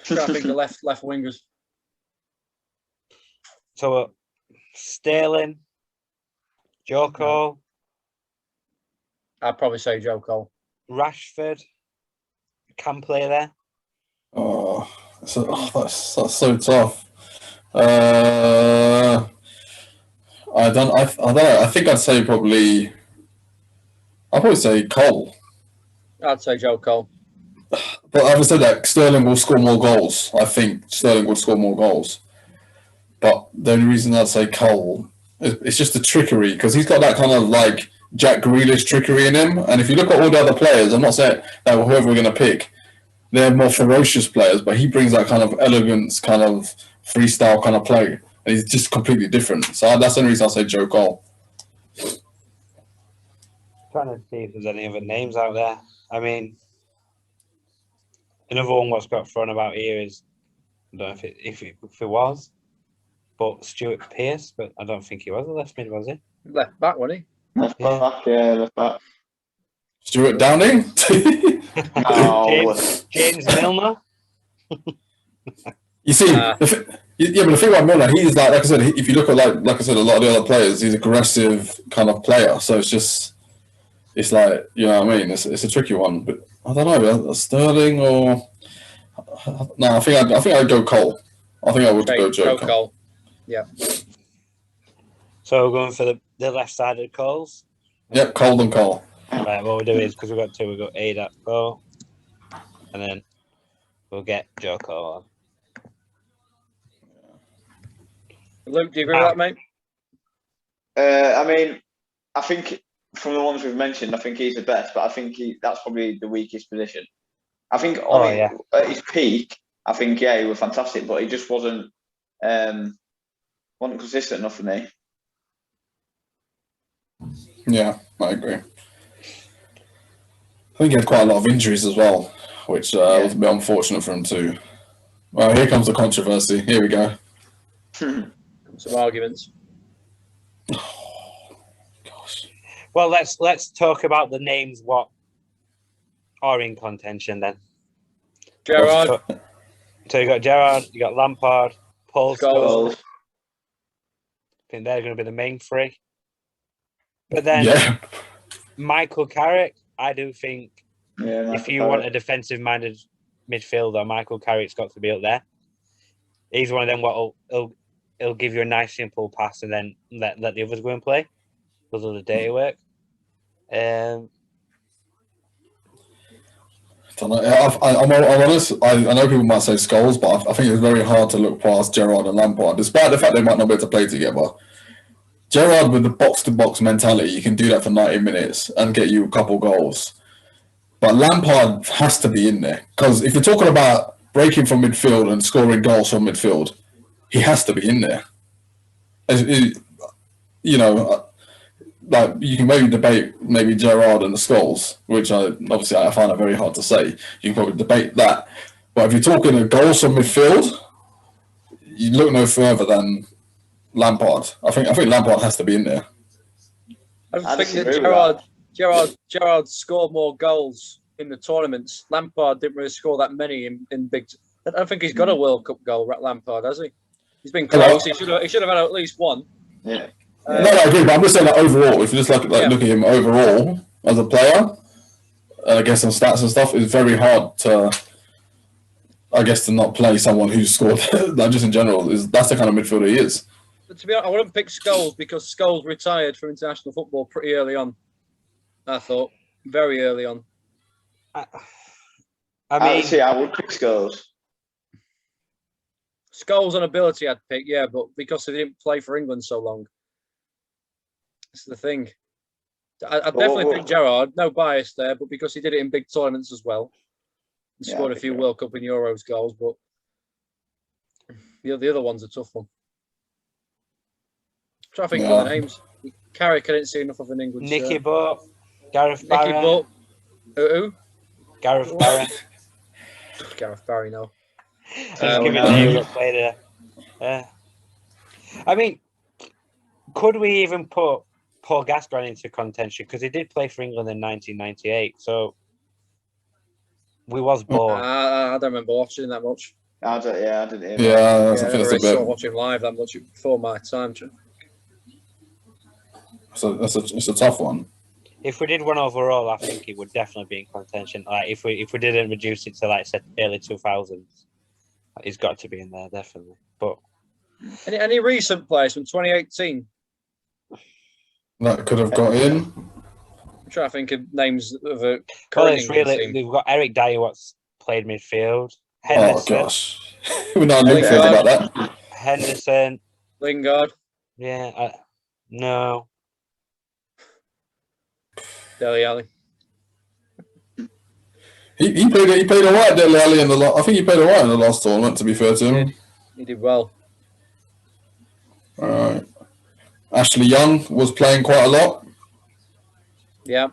Sure, I think the left wingers. So Sterling, Joe Cole. I'd probably say Joe Cole. Rashford can play there. Oh, that's so tough. I don't know. I think I'd say probably. I'd probably say Cole. I'd say Joe Cole. but having said that, Sterling will score more goals. I think Sterling will score more goals. But the only reason I'd say Cole, it's just the trickery, because he's got that kind of like Jack Grealish trickery in him. And if you look at all the other players, I'm not saying that whoever we're going to pick, they're more ferocious players, but he brings that kind of elegance, kind of freestyle kind of play. And he's just completely different. So that's the only reason I'll say Joe Cole. Trying to see if there's any other names out there. I mean, another one what's got thrown about here is, I don't know if it was, but Stuart Pearce, but I don't think he was a left mid, was he? Left back, wasn't he? Left back. Stuart Downing? James Milner? You see, but the thing about Milner, he's like I said, if you look at like I said, a lot of the other players, he's aggressive kind of player. So it's like, you know what I mean? It's a tricky one, but I don't know, Sterling or no, I think I'd go Cole. I think I would go Joe Cole. Yeah. So we're going for the left-sided Coles? Yep, Cole and Cole. Right, what we'll do is, because we've got two, we've got Ada Cole, and then we'll get Joe Cole on. Luke, do you agree with that, mate? Uh, I mean, I think from the ones we've mentioned, I think he's the best, but I think that's probably the weakest position. I think at his peak, I think, he was fantastic, but he just wasn't consistent enough for me. Yeah, I agree. I think he had quite a lot of injuries as well, which was a bit unfortunate for him too. Well, here comes the controversy. Here we go. Some arguments. Oh, gosh. Well, let's talk about the names what are in contention then. Gerrard. So you got Gerrard, you got Lampard, Paul Scholes. I think they're going to be the main three. But then Michael Carrick, I do think if you want a defensive-minded midfielder, Michael Carrick's got to be up there. He's one of them what he'll give you a nice simple pass and then let the others go and play. Those are the dirty work. I don't know. I'm honest. I know people might say Scholes, but I think it's very hard to look past Gerrard and Lampard, despite the fact they might not be able to play together. Gerrard, with the box-to-box mentality, you can do that for 90 minutes and get you a couple goals. But Lampard has to be in there, because if you're talking about breaking from midfield and scoring goals from midfield, he has to be in there. You know, like you can maybe debate maybe Gerrard and the Scholes, which I find it very hard to say. You can probably debate that. But if you're talking of goals from midfield, you look no further than Lampard. I think Lampard has to be in there. I think that Gerrard scored more goals in the tournaments. Lampard didn't really score that many in big. I don't think he's got a World Cup goal, Lampard, has he? He's been close. He should have had at least one. Yeah. No, I agree, but I'm just saying that overall, if you just look at him overall as a player, and I guess some stats and stuff, it's very hard to not play someone who's scored. That just in general, that's the kind of midfielder he is. But to be honest, I wouldn't pick Scholes because Scholes retired from international football pretty early on. I thought very early on. I would pick Scholes. Scholes on ability, I'd pick, but because he didn't play for England so long, that's the thing. I'd definitely pick Gerrard. No bias there, but because he did it in big tournaments as well, he scored a few World Cup and Euros goals. But the other one's a tough one. I'm trying to think of the names. Carrick, I didn't see enough of an England. Nicky Butt, Gareth Barry. Nicky Butt. Who? Gareth Barry. Gareth Barry, no. Just give me the name that played there. I mean, could we even put Paul Gascoigne into contention? Because he did play for England in 1998, so we was bored. I don't remember watching that much. I didn't hear. Yeah, I never really saw watching live that much before my time. So it's a tough one. If we did one overall, I think it would definitely be in contention. Like if we didn't reduce it to like early 2000s, he's got to be in there definitely. But any recent players from 2018 that could have got in? I'm trying to think of names of a Well, current it's England really team. we've got Eric Dyer, what's played midfield. Oh Henderson, gosh, we're not Olympians about that. Henderson. Lingard, Yeah, no. Dele Alli. He played all right, Dele Alli, in the I think he played all right in the last tournament. To be fair to him, He did well. all right. Ashley Young was playing quite a lot. Yeah.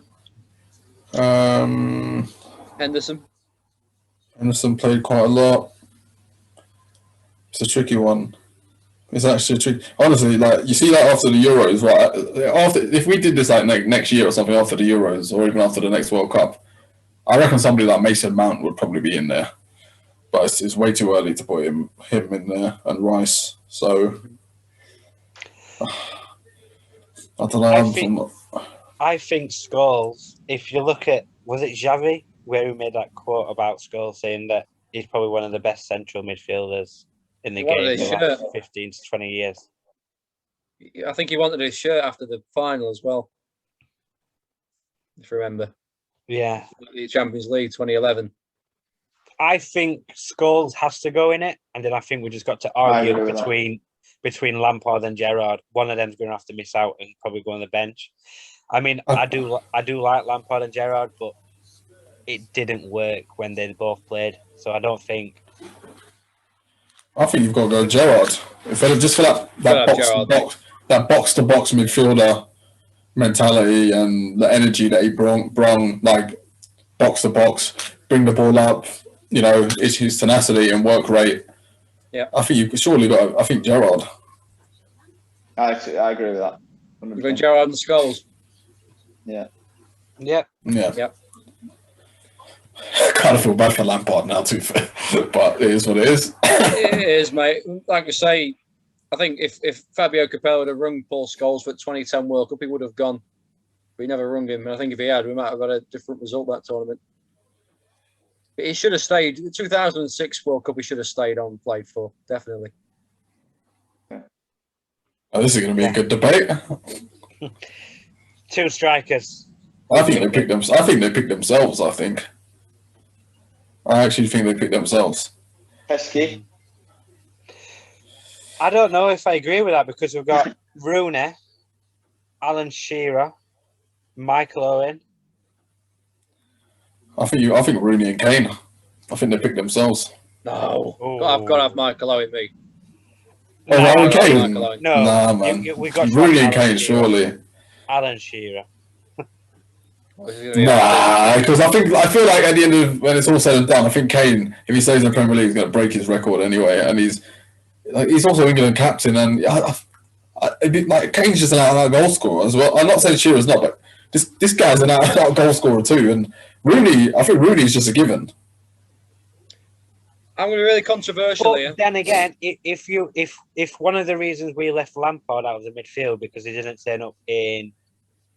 Henderson played quite a lot. It's a tricky one. It's actually tricky. Honestly, like you see that after the Euros, right? After if we did this like next year or something after the Euros, or even after the next World Cup, I reckon somebody like Mason Mount would probably be in there. But it's way too early to put him in there and Rice. So I don't know. I think Scholes, if you look at, was it Xavi where he made that quote about Scholes saying that he's probably one of the best central midfielders in the game for the last 15 to 20 years. I think he wanted his shirt after the final as well, if you remember. Yeah. The Champions League 2011. I think Scholes has to go in it, and then I think we just got to argue between Lampard and Gerrard. One of them's going to have to miss out and probably go on the bench. I mean, I do like Lampard and Gerrard, but it didn't work when they both played. So I don't think. I think you've got to go Gerrard. Just for that box to box midfielder mentality and the energy that he brung, like box to box, bring the ball up. You know, it's his tenacity and work rate. Yeah, I think you've surely got. I think Gerrard. I agree with that. 100%. You're going Gerrard and Scholes. Yeah. Yeah. I kind of feel bad for Lampard now, too, but it is what it is. It is, mate. Like I say, I think if Fabio Capello had rung Paul Scholes for the 2010 World Cup, he would have gone. But he never rung him. And I think if he had, we might have got a different result that tournament. But he should have stayed. The 2006 World Cup, he should have stayed on and played for, definitely. Oh, this is going to be a good debate. Two strikers. I think they picked themselves. I actually think they picked themselves. Pesky. I don't know if I agree with that because we've got Rooney, Alan Shearer, Michael Owen. I think Rooney and Kane. I think they picked themselves. No, I've got to have Michael Owen, me. Oh, Alan Kane? No, nah, man. We got Rooney and Kane, surely. Alan Shearer. Nah, because I feel like at the end of when it's all said and done, I think Kane, if he stays in the Premier League, is going to break his record anyway, and he's also England captain, and like Kane's just an out goal scorer as well. I'm not saying Shearer's not, but this guy's an out goal scorer too, and Rooney, I think Rooney's just a given. I'm going to be really controversial here. Then again, if one of the reasons we left Lampard out of the midfield because he didn't turn up in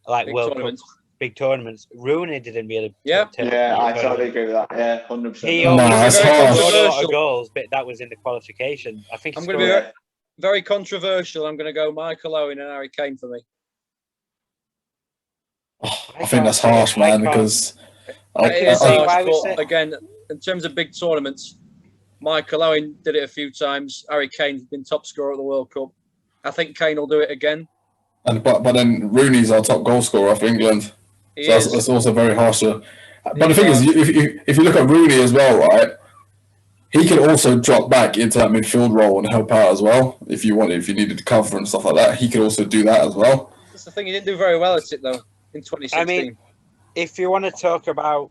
like World Cup big tournaments, Rooney didn't really. Yeah, I totally agree with that. Yeah, 100%. He only scored a lot of goals, but that was in the qualification. I think I'm going to be very controversial. I'm going to go Michael Owen and Harry Kane for me. I think that's harsh, man, because again, in terms of big tournaments, Michael Owen did it a few times. Harry Kane's been top scorer at the World Cup. I think Kane will do it again. But then Rooney's our top goal scorer for England. So that's also very harsh. But the thing is, if you look at Rooney as well, right, he can also drop back into that midfield role and help out as well. If you needed to cover and stuff like that, he could also do that as well. That's the thing. He didn't do very well at it though in 2016. I mean, if you want to talk about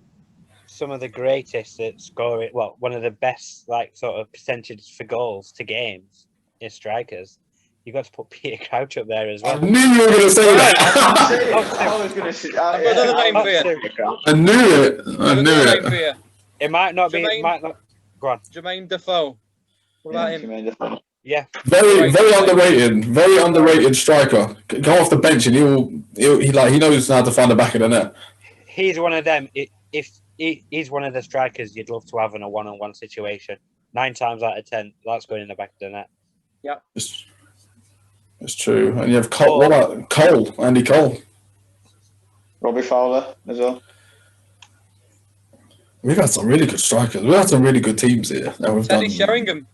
some of the greatest at scoring, well, one of the best like sort of percentages for goals to games in strikers, you got to put Peter Crouch up there as well. I knew you were going to say that. I was going to say. I've got another name for you. I knew it. It might not be. It might not. Go on. Jermaine Defoe. What about him? Yeah. Very underrated. Very underrated striker. Go off the bench and he knows how to find the back of the net. He's one of them. He's one of the strikers you'd love to have in a one-on-one situation. 9 times out of 10, that's going in the back of the net. Yeah. It's true. And you have Cole. What about Cole? Andy Cole. Robbie Fowler as well. We've had some really good strikers. We've had some really good teams here. That we've Teddy done. Sheringham.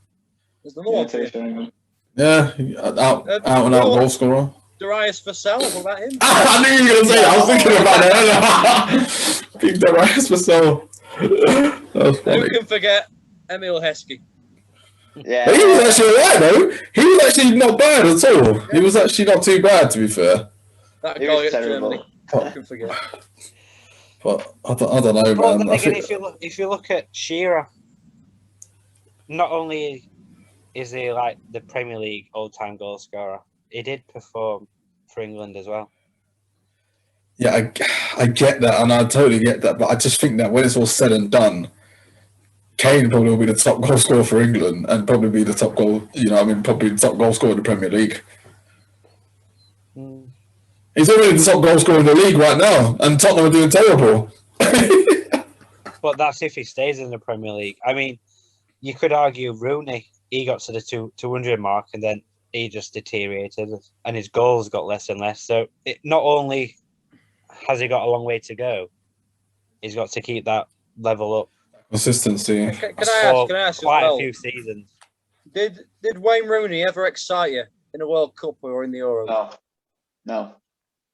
There's another one for you. Sheringham. Yeah, out and out goal scorer. Darius Vassell, what about him? I knew you were going to say that. I was thinking about that. Big Darius Vassell. That was funny. Who can forget Emil Heskey? Yeah. But he was actually alright though. He was actually not bad at all. He was actually not too bad, to be fair. That He goal was against terrible. Germany. Who can forget? But I don't know, But man. then again, if you look at Shearer, not only is he like the Premier League all-time goal scorer, he did perform for England as well. Yeah, I get that, and I totally get that. But I just think that when it's all said and done, Kane probably will be the top goal scorer for England, and probably be the top goal. Probably the top goal scorer in the Premier League. He's already the top goal scorer in the league right now, and Tottenham are doing terrible. But that's if he stays in the Premier League. I mean, you could argue Rooney, he got to the 200 mark, and then he just deteriorated, and his goals got less and less. So not only has he got a long way to go, he's got to keep that level up. Consistency. Can I ask quite as well, a few seasons. Did Wayne Rooney ever excite you in a World Cup or in the Euros? No.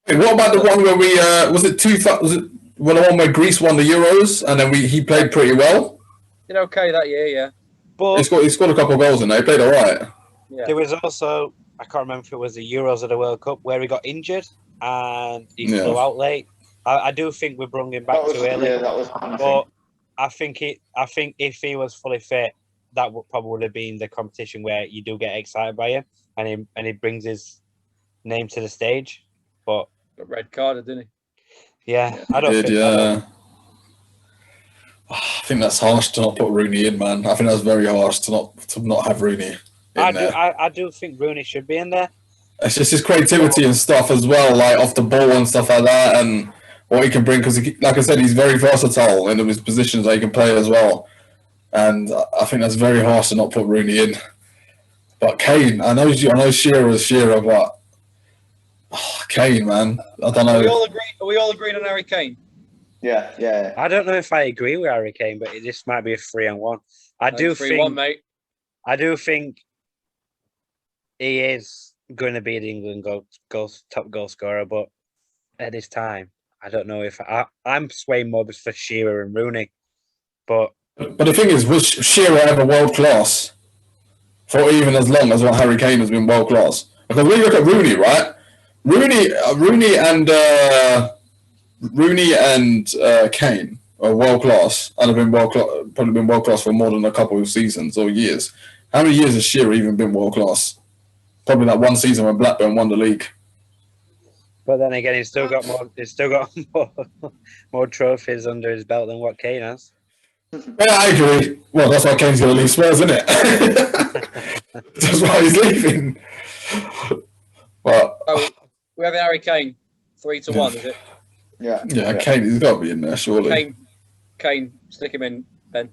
Hey, what about the one where we the one where Greece won the Euros and then he played pretty well? Did okay that year, yeah. But He scored a couple of goals in there. He played all right. Yeah. there was also, I can't remember if it was the Euros or the World Cup, where he got injured and he flew out late. I do think we brought him back too early. Yeah, that was. But I think if he was fully fit, that would have been the competition where you do get excited by him, and he brings his name to the stage. But Got red carded, didn't he? yeah, I don't think. I think that's harsh to not put Rooney in, man. I think that's very harsh to not have Rooney in there. I do think Rooney should be in there. It's just his creativity and stuff as well, like off the ball and stuff like that, and what he can bring. Because, like I said, he's very versatile in his positions that he can play as well. And I think that's very harsh to not put Rooney in. But Kane, I know Shearer is Shearer, but Kane, man, I don't know. Are we all agreeing on Harry Kane? Yeah. I don't know if I agree with Harry Kane, but this might be a 3-on-1. I do 3-1, mate. I do think he is going to be the England top goal scorer, but at this time, I don't know if I'm swaying more for Shearer and Rooney. But the thing is, was Shearer ever world class for even as long as what Harry Kane has been world class? Because when you look at Rooney, right? Rooney and Kane are world class and have been probably been world class for more than a couple of seasons or years. How many years has Shearer even been world class? Probably that one season when Blackburn won the league. But then again, he's still got more trophies under his belt than what Kane has. Yeah, I agree. Well, that's why Kane's going to leave Spurs, isn't it? That's why he's leaving. But we have Harry Kane 3-1, is it? Yeah. Kane, he's got to be in there, surely. Kane, stick him in, Ben.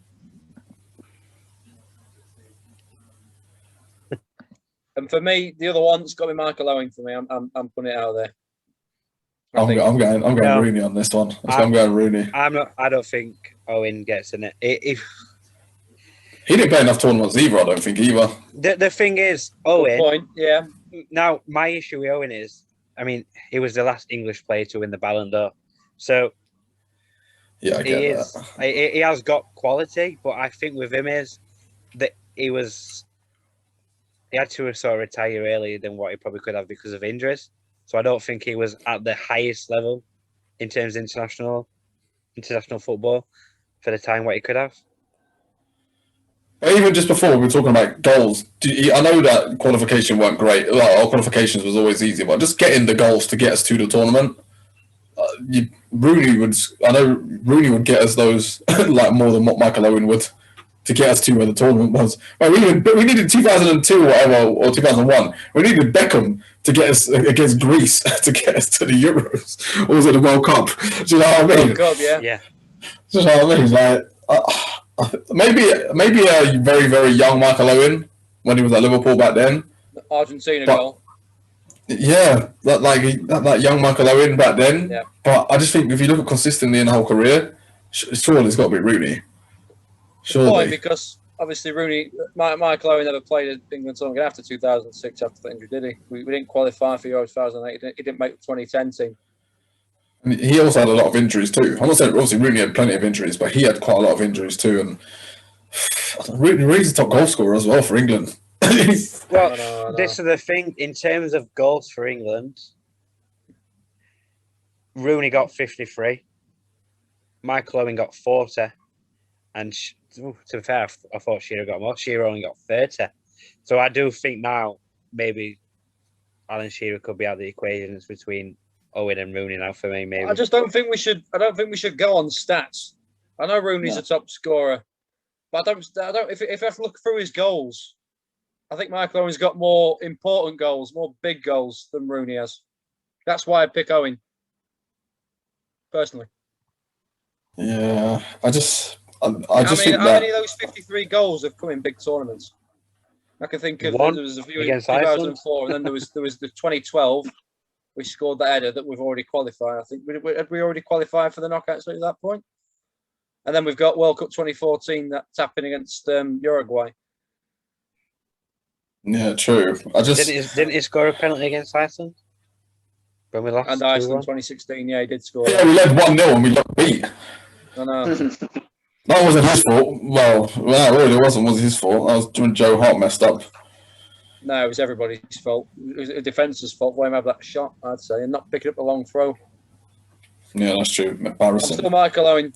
And for me, the other one's got to be Michael Owen. For me, I'm putting it out there. I'm going Rooney on this one. I'm going Rooney. I don't think Owen gets in it. If he didn't play enough tournaments either, I don't think either. The thing is, Owen. Good point. Yeah. Now, my issue with Owen is, I mean, he was the last English player to win the Ballon d'Or, so yeah, I get that. He has got quality, but I think with him is that he had to sort of retire earlier than what he probably could have because of injuries. So I don't think he was at the highest level in terms of international football for the time what he could have. Even just before, we were talking about goals. I know that qualification weren't great. Our qualifications was always easy, but just getting the goals to get us to the tournament. Rooney would get us those like more than what Michael Owen would to get us to where the tournament was. Right, we needed 2002 or whatever, or 2001. We needed Beckham to get us against Greece to get us to the Euros, or was it the World Cup? Do you know what I mean? World Cup, yeah. Do you know what I mean? Like, maybe a very, very young Michael Owen when he was at Liverpool back then. Argentina goal. Yeah, that young Michael Owen back then. Yeah. But I just think if you look at consistently in the whole career, surely it's got to be Rooney. Point Surely. because obviously Rooney, Michael Owen never played at England tournament after 2006 after the injury, did he? We didn't qualify for Euro 2008. He didn't make the 2010 team. And he also had a lot of injuries too. I'm not saying obviously Rooney had plenty of injuries, but he had quite a lot of injuries too. And Rooney's the top goal scorer as well for England. Well, I know. this is the thing. In terms of goals for England, Rooney got 53. Michael Owen got 40. And to be fair, I thought Shearer got more. Shearer only got 30. So I do think now maybe Alan Shearer could be out of the equations between Owen and Rooney now for me. Maybe I just don't think we should. I don't think we should go on stats. I know Rooney's a top scorer, but I don't. If I look through his goals, I think Michael Owen's got more important goals, more big goals than Rooney has. That's why I pick Owen personally. Yeah, I just think how that many of those 53 goals have come in big tournaments? I can think of One there was a few in against 2004, and then there was the 2012. We scored that header that we've already qualified. I think had we already qualified for the knockouts at that point? And then we've got World Cup 2014 that tapping against Uruguay. yeah, true. I just didn't he score a penalty against Iceland when we lost? And Iceland 2016, yeah, he did score. yeah, we led 1-0 and we got beat. I know. That wasn't his fault. Well, that really was his fault. That was when Joe Hart messed up. No, it was everybody's fault. It was a defence's fault for him to have that shot, I'd say, and not picking up a long throw. Yeah, that's true. I'm Embarrassing. still Michael Owen.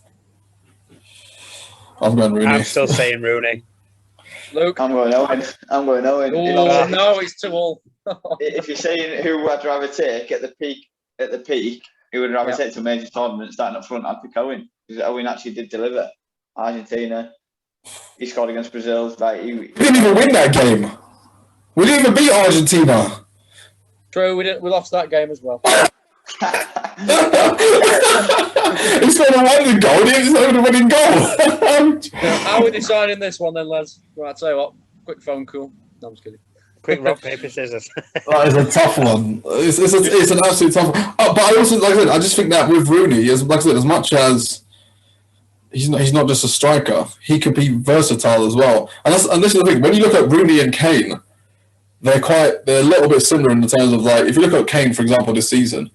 I'm going Rooney. I'm still saying Rooney. Luke? I'm going Owen. Oh, no, it's too old. If you're saying who I'd rather take at the peak, who would rather take to a major tournament starting up front, I'd pick Owen. Because Owen actually did deliver. Argentina, he scored against Brazil. Like, We didn't even win that game. We didn't even beat Argentina. True, we lost that game as well. He scored a winning goal. He didn't score a winning goal. How are we deciding this one then, lads? Right, I'll tell you what. Quick phone call. No, I'm just kidding. Quick rock, paper, scissors. That is a tough one. It's an absolute tough one. But I also, like I said, I just think that with Rooney, as much as he's not just a striker, he could be versatile as well. And this is the thing. When you look at Rooney and Kane, they're a little bit similar in the terms of, like, if you look at Kane, for example, this season,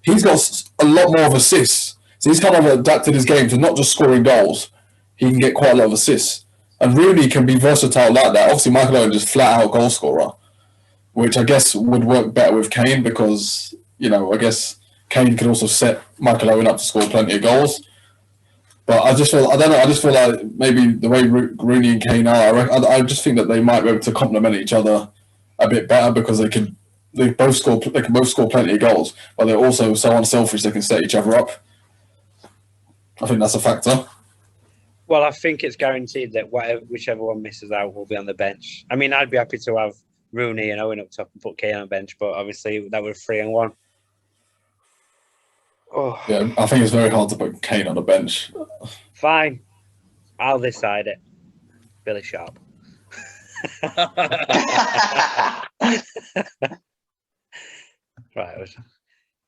he's got a lot more of assists. So he's kind of adapted his game to not just scoring goals. He can get quite a lot of assists. And Rooney can be versatile like that. Obviously, Michael Owen just flat out goal scorer, which I guess would work better with Kane because, I guess Kane could also set Michael Owen up to score plenty of goals. But I just feel like maybe the way Rooney and Kane are, I just think that they might be able to complement each other a bit better because they can both score plenty of goals, but they're also so unselfish they can set each other up. I think that's a factor. Well, I think it's guaranteed that whichever one misses out will be on the bench. I mean, I'd be happy to have Rooney and Owen up top and put Kane on the bench, but obviously that was 3-1. Oh. Yeah, I think it's very hard to put Kane on the bench. Fine. I'll decide it. Billy Sharp. Right.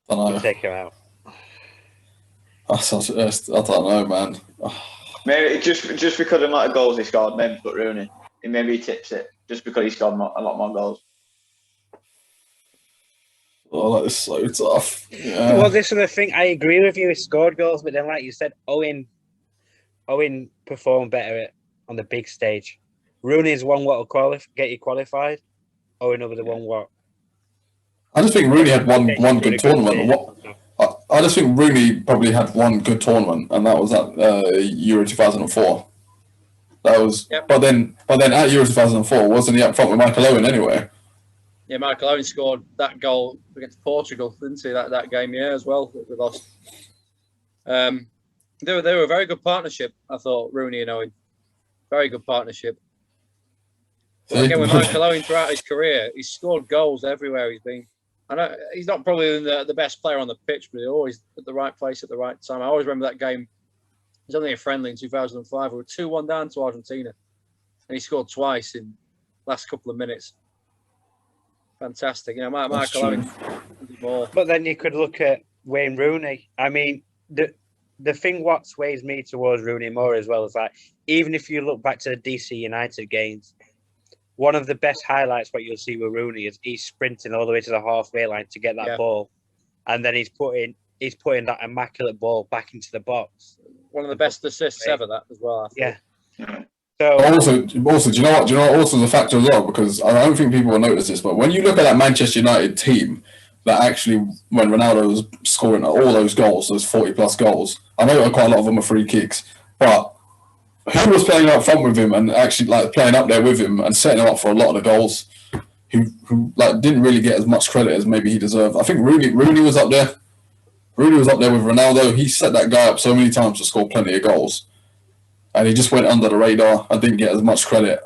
We'll take him out. I don't know, man. Maybe just because of the amount of goals he scored, maybe put Rooney. Maybe he tips it just because he scored a lot more goals. Oh, that is so tough. Yeah. Well, this is the thing. I agree with you. He scored goals, but then, like you said, Owen performed better on the big stage. Rooney's one what will get you qualified. Owen over the one what. I just think Rooney had one good tournament. I just think Rooney probably had one good tournament, and that was at Euro 2004. That was, yep. But then at Euro 2004, wasn't he up front with Michael Owen anyway? Yeah, Michael Owen scored that goal against Portugal, didn't he? That game, yeah, as well. That we lost. They were a very good partnership, I thought, Rooney and Owen. Very good partnership. But again, with Michael Owen throughout his career, he's scored goals everywhere he's been. I know he's not probably the best player on the pitch, but he's always at the right place at the right time. I always remember that game. It was only a friendly in 2005. We were 2-1 down to Argentina, and he scored twice in the last couple of minutes. fantastic. You know, Michael Owen. More. But then you could look at Wayne Rooney. I mean, the thing what sways me towards Rooney more as well is like, even if you look back to the DC United games, one of the best highlights what you'll see with Rooney is he's sprinting all the way to the halfway line to get that ball, and then he's putting that immaculate ball back into the box. One of the best assists ever, that as well. Yeah. So also, do you know what? Do you know what also is a factor as well? Because I don't think people will notice this, but when you look at that Manchester United team, that actually, when Ronaldo was scoring all those goals, those 40+ goals, I know quite a lot of them are free kicks, but who was playing up front with him and actually like playing up there with him and setting him up for a lot of the goals, who like didn't really get as much credit as maybe he deserved. I think Rooney was up there. Rooney was up there with Ronaldo. He set that guy up so many times to score plenty of goals, and he just went under the radar and didn't get as much credit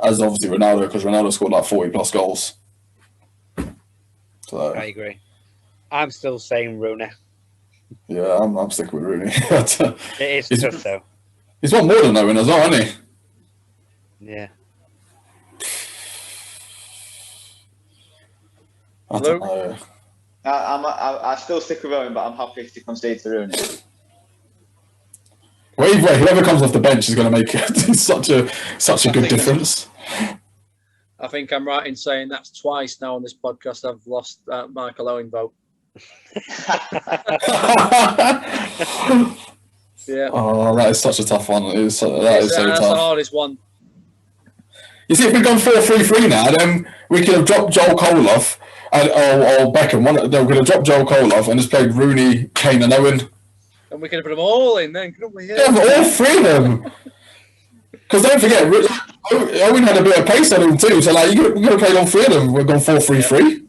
as obviously Ronaldo, because Ronaldo scored like 40+ goals. So I agree. I'm still saying Rooney. Yeah, I'm sticking with Rooney. It is tough though. He's won more than Owen as well, hasn't he? Yeah. I don't know. I still stick with Owen, but I'm happy to concede to Rooney. Well, either way, whoever comes off the bench is going to make such a good difference. I think I'm right in saying that's twice now on this podcast I've lost Michael Owen vote. Yeah. Oh, that is such a tough one. That is so That's tough. the hardest one. You see, if we'd gone 4-3-3 now, then we could have dropped Joel Cole off, or Beckham. We could have dropped Joel Cole off and just played Rooney, Kane, and Owen. And we could have put them all in then, couldn't we? Yeah, but all three of them. Because don't forget, Owen had a bit of pace on him too. So like, we're going to play all three of them. We're going 4-3-3.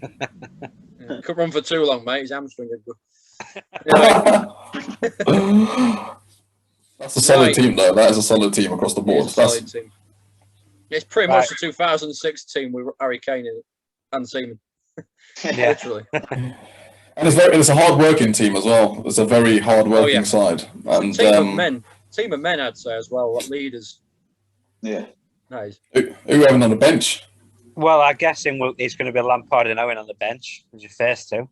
Yeah. Couldn't run for too long, mate. His hamstring would go. That's a solid team, though. That is a solid team across the board. Solid team. It's pretty much the 2006 team with Harry Kane in it and Seaman. Literally. And it's a hard-working team as well. It's a very hard-working side. And team of men, I'd say as well. Like leaders. Yeah. Nice. Who having on the bench? Well, I guess it's going to be Lampard and Owen on the bench, as your first two.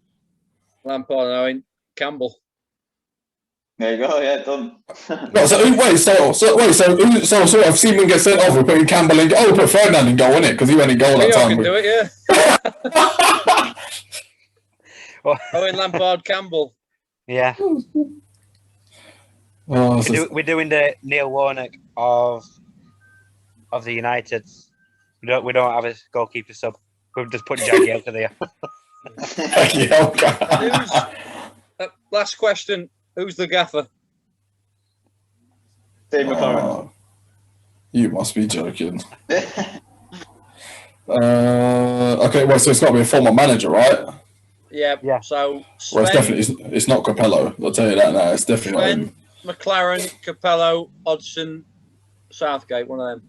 Lampard and Owen, Campbell. There you go. Yeah, done. No, so if Seaman gets sent off, we're putting Campbell in. Oh, we put Ferdinand in goal, innit? Because he went in goal that time. Can do it, yeah. Owen, Lampard, Campbell. Yeah. We're doing the Neil Warnock of the United. We don't have a goalkeeper sub. We've just put Jagielka there. Last question. Who's the gaffer? Dave McLaren. You must be joking. Okay, well, so it's got to be a former manager, right? Yeah. So Sven, it's not Capello. I'll tell you that now. It's definitely Sven, McLaren, Capello, Hodgson, Southgate. One of them.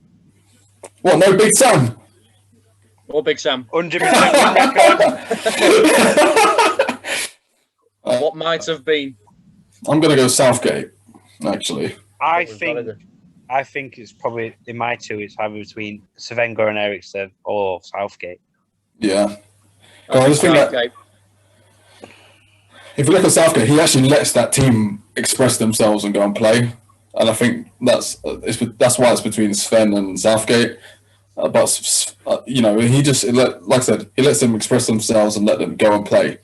What? No Big Sam? Or Big Sam? 100% record. What might have been? I'm going to go Southgate, actually. I think it's probably, in my two, it's either between Sven-Göran Eriksson or Southgate. Yeah. I just think that if you look at Southgate, he actually lets that team express themselves and go and play. And I think that's why it's between Sven and Southgate. He just, like I said, he lets them express themselves and let them go and play.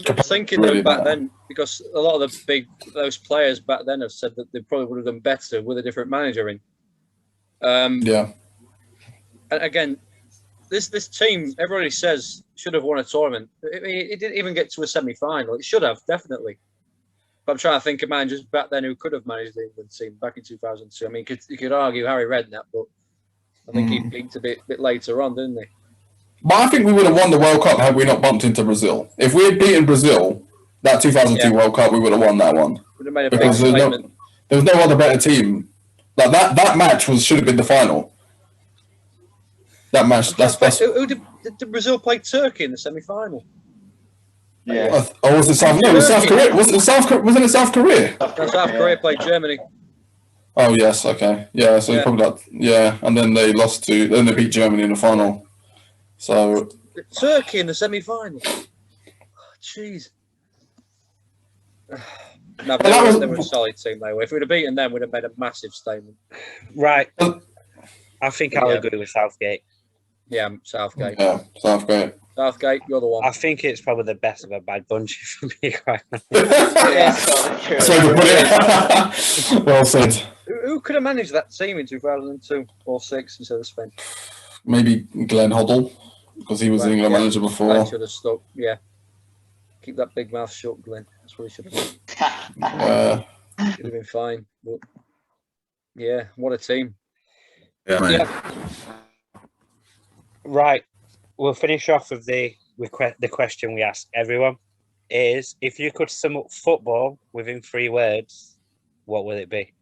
I'm thinking really back then, because a lot of those players back then have said that they probably would have done better with a different manager in. Yeah. And again, this team, everybody says, should have won a tournament. It didn't even get to a semi-final. It should have, definitely. But I'm trying to think of managers back then who could have managed the England team back in 2002. I mean, you could argue Harry Redknapp, but I think he peaked a bit later on, didn't he? But I think we would have won the World Cup had we not bumped into Brazil. If we had beaten Brazil, that 2002 World Cup, we would have won that one. Would have made a big statement. There was no other better team. Like that match should have been the final. That match. Did Brazil play Turkey in the semi-final? Yeah. Or was it South? No, it was South Korea. Wasn't it South Korea? No, South Korea played Germany. Oh yes, okay, yeah. So probably that. Yeah, and then they lost then they beat Germany in the final. So Turkey in the semi-final. Oh, jeez. No, they were a solid team. They were. If we'd have beaten them, we'd have made a massive statement. Right. I think I'll Yeah. agree with Southgate. Yeah, Southgate. yeah, Southgate. Southgate, you're the one. I think it's probably the best of a bad bunch, if I'm being quite honest. Yeah, That's how you put it. Well said. Who could have managed that team in 2002 or 6 instead of Spain? Maybe Glenn Hoddle, because he was the England manager before. Glenn should have stuck. Yeah. Keep that big mouth shut, Glenn. That's what he should have done. Should have been fine. But yeah, what a team. Yeah, man. Yeah. Right. We'll finish off with the question we ask everyone is, if you could sum up football within 3 words, what would it be?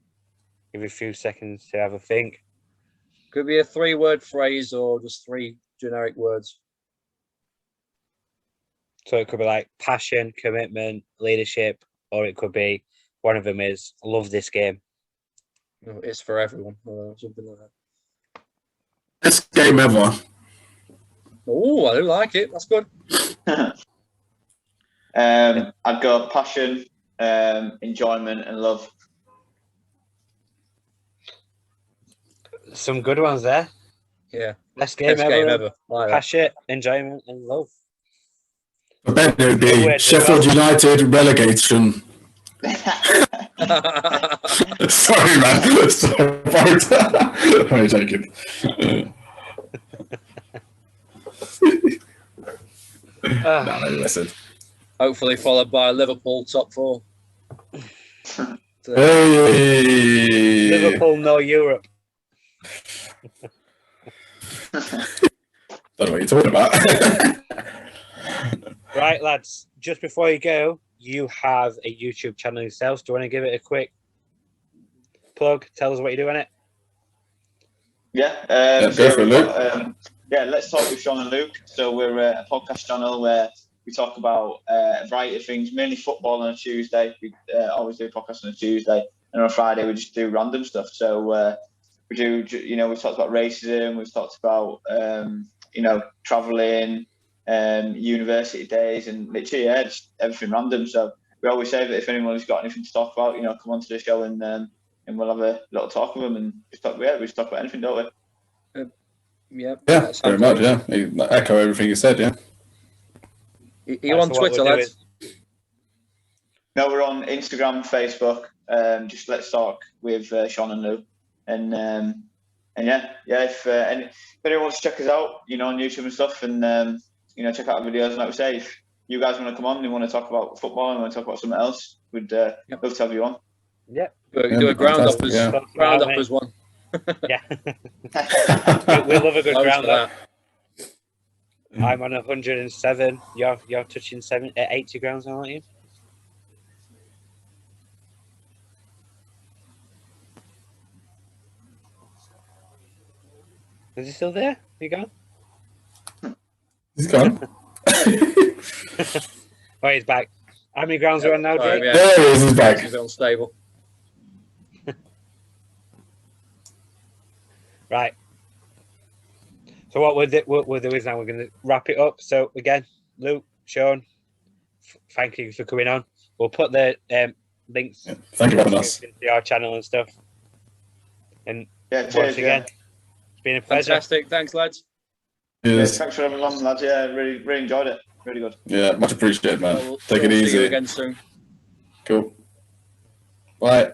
Give you a few seconds to have a think. Could be a 3-word phrase or just 3 generic words. So it could be like passion, commitment, leadership, or it could be one of them is love this game. It's for everyone. Something like that. Best game ever. Oh, I do like it. That's good. I'd go passion, enjoyment, and love. Some good ones there. Yeah. Best game Best ever. game ever. Like that. Passion, enjoyment, and love. I bet it would be Sheffield United relegation. Sorry, man. Sorry. I'm joking. No, listen. Hopefully followed by Liverpool top 4. Hey. Liverpool, no Europe. Don't know what you're talking about. Right, lads. Just before you go, you have a YouTube channel yourselves. Do you want to give it a quick plug? Tell us what you're doing it. Yeah. Go for it, Luke. Let's talk with Shaun and Luke. So we're a podcast channel where we talk about a variety of things, mainly football on a Tuesday. We always do a podcast on a Tuesday, and on a Friday we just do random stuff. So we do, we've talked about racism, we've talked about, traveling, university days, and literally, just everything random. So we always say that if anyone's got anything to talk about, come onto the show and we'll have a little talk with them and just talk about anything, don't we? Yeah, very much. Yeah, I echo everything you said. Yeah. You on Twitter, lads? No, we're on Instagram, Facebook. Just let's talk with Shaun and Lou, and if anyone wants to check us out, on YouTube and stuff, and check out our videos. And like we say, if you guys want to come on and want to talk about football and want to talk about something else, we'd love to have you on. Yeah. Do a groundhoppers one. Yeah. we love a good ground up. I'm on 107. You're touching 80 grounds now, aren't you? Is he still there? You gone? He's gone. Oh, he's back. How many grounds are on now, Jake? Yeah. There he is. He's back. He's unstable. Right. So what we'll do is now we're going to wrap it up. So again, Luke, Shaun, thank you for coming on. We'll put the links. Yeah. Thank you for having us. Into our channel and stuff. And cheers, once again, it's been a pleasure. Fantastic. Thanks, lads. Cheers. Thanks for having me on, lads. Yeah, really enjoyed it. Really good. Yeah, much appreciated, man. We'll Take it easy. See you again soon. Cool. Bye.